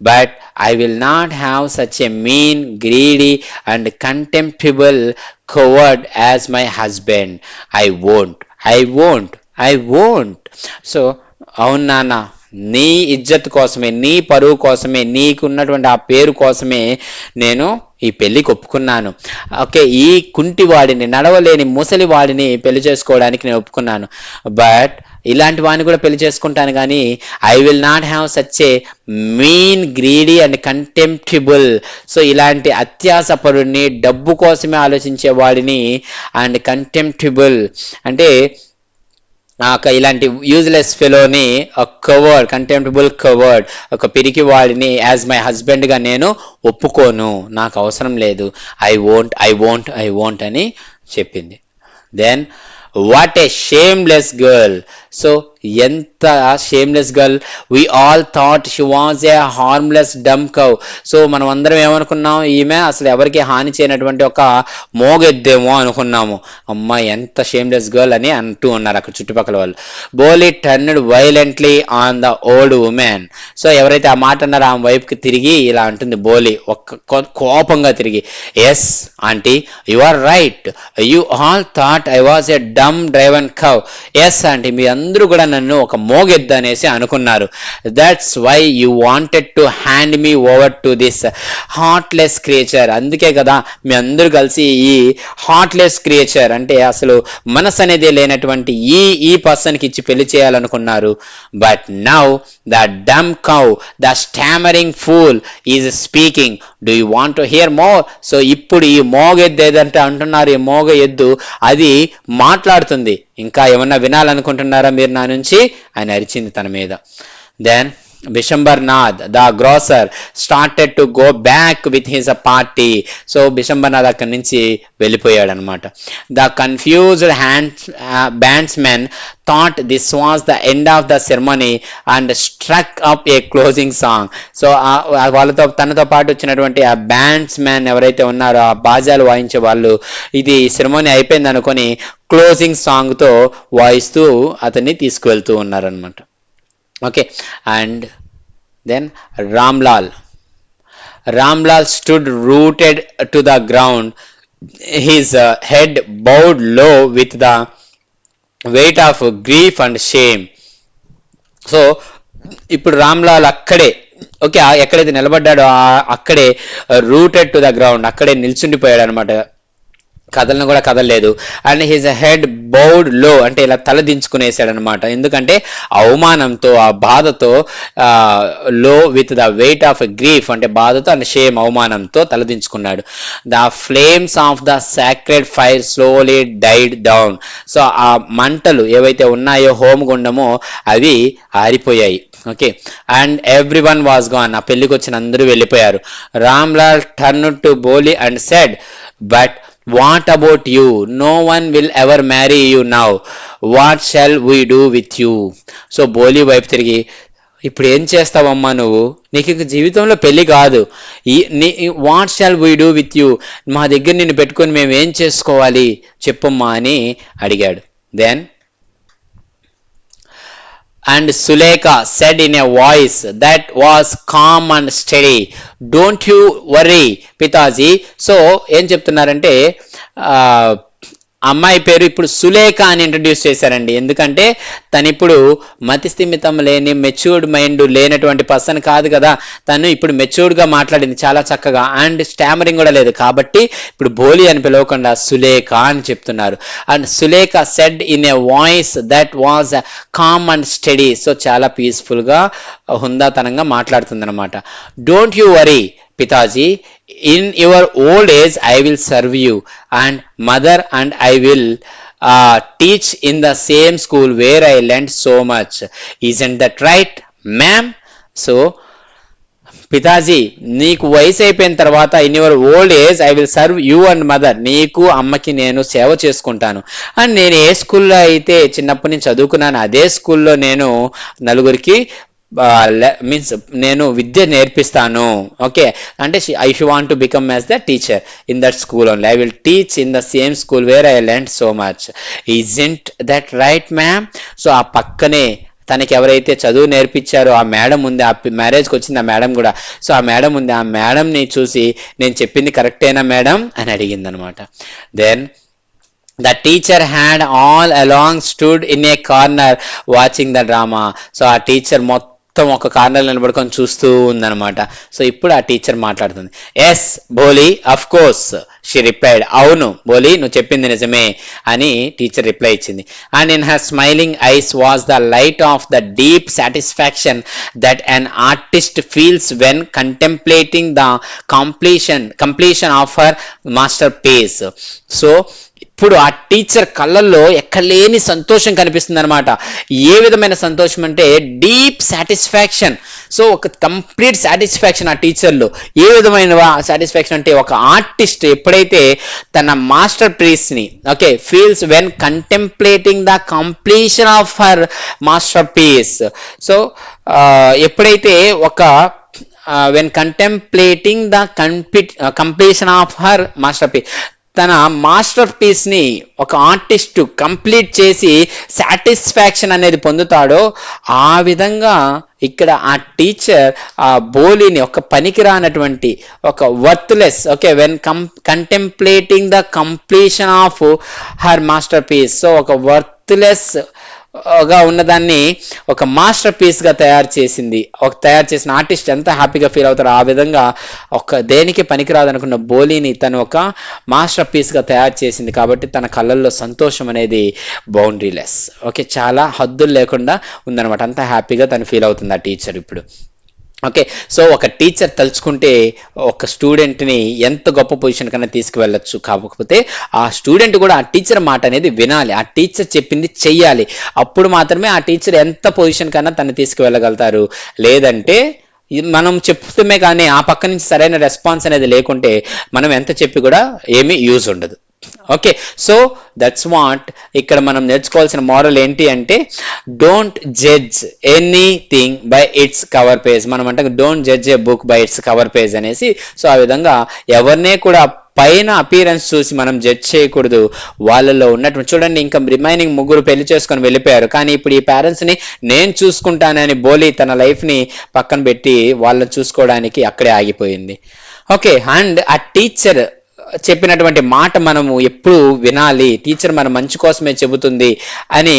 but I will not have such a mean, greedy and contemptible coward as my husband. I won't, I won't, I won't. So అవును నాన్న, నీ ఇజ్జత్ కోసమే, నీ పరువు కోసమే, నీకున్నటువంటి ఆ పేరు కోసమే నేను ఈ పెళ్లికి ఒప్పుకున్నాను. ఓకే, ఈ కుంటివాడిని, నడవలేని ముసలివాడిని పెళ్లి చేసుకోవడానికి నేను ఒప్పుకున్నాను. బట్ ఇలాంటి వాడిని కూడా పెళ్లి చేసుకుంటాను, కానీ I will not have such a mean, greedy and contemptible. So ఇలాంటి అత్యాసపరుడిని, డబ్బు కోసమే ఆలోచించే వాడిని, అండ్ కంటెంప్టిబుల్ అంటే ఇలాంటి యూజ్లెస్ ఫెలోని, కవర్డ్, కంటెంప్టబుల్ కవర్డ్, ఒక పిరికి వాడిని యాజ్ మై హస్బెండ్గా నేను ఒప్పుకోను, నాకు అవసరం లేదు. I won't, I won't, I won't అని చెప్పింది. Then what a shameless girl. So ఎంత shameless girl. We all thought she was a harmless dumb cow. So మనం అందరం ఏమనుకున్నాం, ఈమె అసలు ఎవరికి హాని చేయనటువంటి ఒక మోగెద్దేమో అనుకున్నాము. అమ్మాయి ఎంత షేమ్లెస్ గర్ల్ అని అంటూ ఉన్నారు అక్కడ చుట్టుపక్కల వాళ్ళు. Bholi turned violently on the old women. So ఎవరైతే ఆ మాట అన్నారో ఆమె వైపుకి తిరిగి ఇలా అంటుంది బోలీ, ఒక్క కోపంగా తిరిగి, yes aunty, you are right, you all thought I was a dumb driven cow. Yes aunty, మీ అందరూ కూడా నన్ను ఒక మోగెద్దు అనేసి అనుకున్నారు. That's why you wanted to hand me over to this heartless creature. అందుకే కదా మీ అందరూ కలిసి ఈ హార్ట్లెస్ క్రియేచర్ అంటే అసలు మనసు అనేది లేనటువంటి ఈ పర్సన్కి ఇచ్చి పెళ్లి చేయాలనుకున్నారు. But now the dumb cow, the stammering fool is speaking. Do you want to hear more? So ఇప్పుడు ఈ మోగెద్దు ఏదంటే అంటున్నారు, ఈ మోగ ఎద్దు అది మాట్లాడుతుంది. ఇంకా ఏమన్నా వినాలనుకుంటున్నారా మీరు నా నుంచి అని అరిచింది తన మీద. Then Bishambarnath the grocer started to go back with his party. So Bishambarnath అక్కడి నుంచి వెళ్ళిపోయాడు అనమాట. The confused bandsmen thought this was the end of the ceremony and struck up a closing song. So వాళ్ళతో తనతో పాటు వచ్చినటువంటి ఆ బ్యాండ్స్ మ్యాన్ ఎవరైతే ఉన్నారో, ఆ బాజాలు వాయించే వాళ్ళు, ఇది సెరమనీ అయిపోయింది అనుకొని క్లోజింగ్ సాంగ్తో వాయిస్తూ అతన్ని తీసుకువెళ్తూ ఉన్నారనమాట. Okay, and then Ramlal stood rooted to the ground, his head bowed low with the weight of grief and shame. So ఇప్పుడు రామ్లాల్ అక్కడే, ఓకే, ఎక్కడైతే నిలబడ్డాడో అక్కడే రూటెడ్ టు ద గ్రౌండ్, అక్కడే నిల్చుండిపోయాడు అనమాట, కదలను కూడా కదలలేదు. అండ్ హిజ్ హెడ్ బౌడ్ లో అంటే ఇలా తల దించుకునేసాడు అనమాట. ఎందుకంటే అవమానంతో, ఆ బాధతో, low with the weight of grief అంటే బాధతో అండ్ షేమ్, అవమానంతో తల దించుకున్నాడు. The flames of the sacred fire slowly died down. So ఆ మంటలు ఏవైతే ఉన్నాయో హోమగుండమో అవి ఆరిపోయాయి. Okay, and everyone was gone. ఆ పెళ్లికి వచ్చిన అందరూ వెళ్ళిపోయారు. Ramlal turn to Bholi and said, but what about you? No one will ever marry you now. What shall we do with you? So Bholi వైపు తిరిగి, ఇప్పుడు ఏం చేస్తావమ్మా నువ్వు, నీకు ఇంక జీవితంలో పెళ్లి కాదు, what shall we do with you, మా దగ్గర నిన్ను పెట్టుకొని మేము ఏం చేసుకోవాలి చెప్పమ్మా అని అడిగాడు. Then and Suleika said in a voice that was calm and steady, don't you worry Pitaji. So ఏం చెప్తున్నారంటే అమ్మాయి పేరు ఇప్పుడు సులేఖ అని ఇంట్రడ్యూస్ చేశారండి. ఎందుకంటే తను ఇప్పుడు మతిస్థిమితం లేని, మెచ్యూర్డ్ మైండ్ లేనటువంటి పర్సన్ కాదు కదా, తను ఇప్పుడు మెచ్యూర్డ్గా మాట్లాడింది చాలా చక్కగా, అండ్ స్టామరింగ్ కూడా లేదు. కాబట్టి ఇప్పుడు బోలీ అని పిలవకుండా సులేఖ అని చెప్తున్నారు. And Sulekha said in a voice that was calm and steady. So చాలా పీస్ఫుల్గా, హుందాతనంగా మాట్లాడుతుంది అనమాట. Don't you worry Pitaji, in your old age I will serve you, and mother, and I will teach in the same school where I learned so much. Isn't that right, ma'am? So పితాజీ, నీకు వయసు అయిపోయిన తర్వాత in your old age I will serve you and mother, నీకు అమ్మకి నేను సేవ చేసుకుంటాను. And నేను ఏ స్కూల్లో అయితే చిన్నప్పటి నుంచి చదువుకున్నాను అదే స్కూల్లో నేను నలుగురికి మీన్స్ నేను విద్య నేర్పిస్తాను. ఓకే, అంటే I షు want to become as the teacher in that school only. I will teach in the same school where I learn so much. Isn't that right ma'am? So ఆ పక్కనే తనకి ఎవరైతే చదువు నేర్పించారో ఆ మేడం ఉంది, ఆ మ్యారేజ్కి వచ్చింది ఆ మేడం కూడా. సో ఆ మేడం ఉంది, ఆ మేడంని చూసి నేను చెప్పింది కరెక్టేనా మేడం అని అడిగింది అనమాట. Then the teacher had all along stood in a corner watching the drama. So ఆ టీచర్ మొత్తం ఒక కార్నర్ నిలబడుకొని చూస్తూ ఉందన్నమాట. సో ఇప్పుడు ఆ టీచర్ మాట్లాడుతుంది. Yes Bholi, of course, she replied. అవును భోలీ, నువ్వు చెప్పింది నిజమే అని టీచర్ రిప్లై ఇచ్చింది. And in her smiling eyes was the light of the deep satisfaction that an artist feels when contemplating the completion of her masterpiece. So ఇప్పుడు ఆ teacher కళ్ళల్లో ఎక్కలేని సంతోషం కనిపిస్తుంది అనమాట. ఏ విధమైన సంతోషం అంటే డీప్ సాటిస్ఫాక్షన్. సో ఒక కంప్లీట్ సాటిస్ఫాక్షన్ ఆ టీచర్లో. ఏ విధమైన సాటిస్ఫాక్షన్ అంటే ఒక ఆర్టిస్ట్ ఎప్పుడైతే తన మాస్టర్ పీస్ని okay feels when contemplating the completion of her masterpiece. So ఎప్పుడైతే ఒక when contemplating the completion of her masterpiece, తన మాస్టర్ పీస్ని ఒక ఆర్టిస్ట్ కంప్లీట్ చేసి సాటిస్ఫాక్షన్ అనేది పొందుతాడో ఆ విధంగా ఇక్కడ ఆ టీచర్ ఆ బోలీని ఒక పనికిరానటువంటి ఒక worthless okay when contemplating the completion of her masterpiece. So ఒక వర్త్లెస్ గా ఉన్నదాన్ని ఒక మాస్టర్ పీస్ గా తయారు చేసిన ఆర్టిస్ట్ ఎంత హ్యాపీగా ఫీల్ అవుతారో ఆ విధంగా ఒక దేనికి పనికిరాదనుకున్న బోలీని తను ఒక మాస్టర్ పీస్ గా తయారు చేసింది. కాబట్టి తన కళ్ళల్లో సంతోషం అనేది బౌండరీలెస్, ఓకే, చాలా హద్దులు లేకుండా ఉందన్నమాట. అంత హ్యాపీగా తను ఫీల్ అవుతుంది ఆ టీచర్ ఇప్పుడు. ఓకే, సో ఒక టీచర్ తలుచుకుంటే ఒక స్టూడెంట్ని ఎంత గొప్ప పొజిషన్ కన్నా తీసుకువెళ్ళచ్చు. కాకపోతే ఆ స్టూడెంట్ కూడా ఆ టీచర్ మాట అనేది వినాలి, ఆ టీచర్ చెప్పింది చెయ్యాలి. అప్పుడు మాత్రమే ఆ టీచర్ ఎంత పొజిషన్ కన్నా తను తీసుకువెళ్ళగలుగుతారు. లేదంటే మనం చెప్తామే కానీ ఆ పక్క నుంచి సరైన రెస్పాన్స్ అనేది లేకుంటే మనం ఎంత చెప్పి కూడా ఏమీ యూజ్ ఉండదు. ఓకే, సో దట్స్ వాట్ ఇక్కడ మనం నేర్చుకోవాల్సిన మోరల్ ఏంటి అంటే don't judge anything by its cover page. మనం అంటే don't judge A book by its cover page అనేసి. సో ఆ విధంగా ఎవరినే కూడా పైన అపీరెన్స్ చూసి మనం జడ్జ్ చేయకూడదు. వాళ్ళలో ఉన్నటువంటి చూడండి, ఇంకా రిమైనింగ్ ముగ్గురు పెళ్లి చేసుకొని వెళ్ళిపోయారు, కానీ ఇప్పుడు ఈ పేరెంట్స్ని నేను చూసుకుంటానని బోలీ తన లైఫ్ని పక్కన పెట్టి వాళ్ళని చూసుకోవడానికి అక్కడే ఆగిపోయింది. ఓకే, అండ్ ఆ టీచర్ చెప్పినటువంటి మాట మనము ఎప్పుడు వినాలి, టీచర్ మన మంచి కోసమే చెబుతుంది అని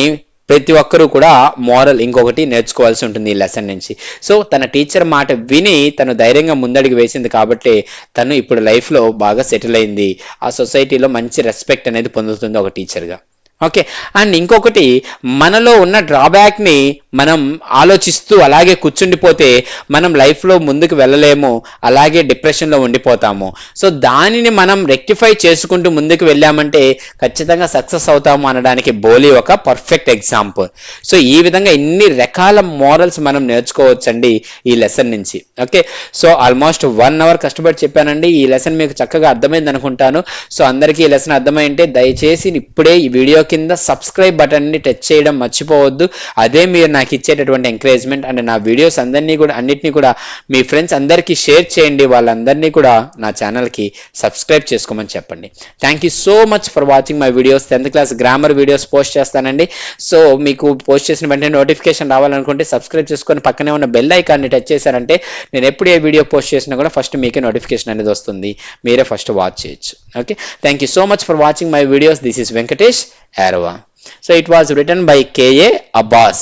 ప్రతి ఒక్కరూ కూడా మోరల్ ఇంకొకటి నేర్చుకోవాల్సి ఉంటుంది ఈ లెసన్ నుంచి. సో తన టీచర్ మాట విని తను ధైర్యంగా ముందడుగు వేసింది కాబట్టి తను ఇప్పుడు లైఫ్లో బాగా సెటిల్ అయింది, ఆ సొసైటీలో మంచి రెస్పెక్ట్ అనేది పొందుతుంది ఒక టీచర్గా. ఓకే, అండ్ ఇంకొకటి మనలో ఉన్న డ్రాబ్యాక్ని మనం ఆలోచిస్తూ అలాగే కూర్చుండిపోతే మనం లైఫ్లో ముందుకు వెళ్ళలేము, అలాగే డిప్రెషన్లో ఉండిపోతాము. సో దానిని మనం రెక్టిఫై చేసుకుంటూ ముందుకు వెళ్ళామంటే ఖచ్చితంగా సక్సెస్ అవుతాము అనడానికి బోలీ ఒక పర్ఫెక్ట్ ఎగ్జాంపుల్. సో ఈ విధంగా ఎన్ని రకాల మోరల్స్ మనం నేర్చుకోవచ్చండి ఈ లెసన్ నుంచి. ఓకే, సో ఆల్మోస్ట్ 1 hour కష్టపడి చెప్పానండి. ఈ లెసన్ మీకు చక్కగా అర్థమైంది అనుకుంటాను. సో అందరికీ ఈ లెసన్ అర్థమైంటే దయచేసి ఇప్పుడే ఈ వీడియో కింద సబ్స్క్రైబ్ బటన్ని టచ్ చేయడం మర్చిపోవద్దు. అదే మీరు నాకు ఇచ్చేటటువంటి ఎంకరేజ్మెంట్. అండ్ నా వీడియోస్ అన్నిటినీ కూడా మీ ఫ్రెండ్స్ అందరికీ షేర్ చేయండి, వాళ్ళందరినీ కూడా నా ఛానల్కి సబ్స్క్రైబ్ చేసుకోమని చెప్పండి. Thank you so much for watching my videos. 10th class grammar videos post చేస్తానండి. సో మీకు పోస్ట్ చేసిన వెంటనే నోటిఫికేషన్ రావాలనుకుంటే సబ్స్క్రైబ్ చేసుకొని పక్కనే ఉన్న బెల్ ఐకాన్ని టచ్ చేశారంటే నేను ఎప్పుడు ఏ వీడియో పోస్ట్ చేసినా కూడా ఫస్ట్ మీకే నోటిఫికేషన్ అనేది వస్తుంది, మీరే ఫస్ట్ వాచ్ చేయొచ్చు. Okay, thank you so much for watching my videos. This is Venkatesh Arava. So it was written by K.A. ABBAS.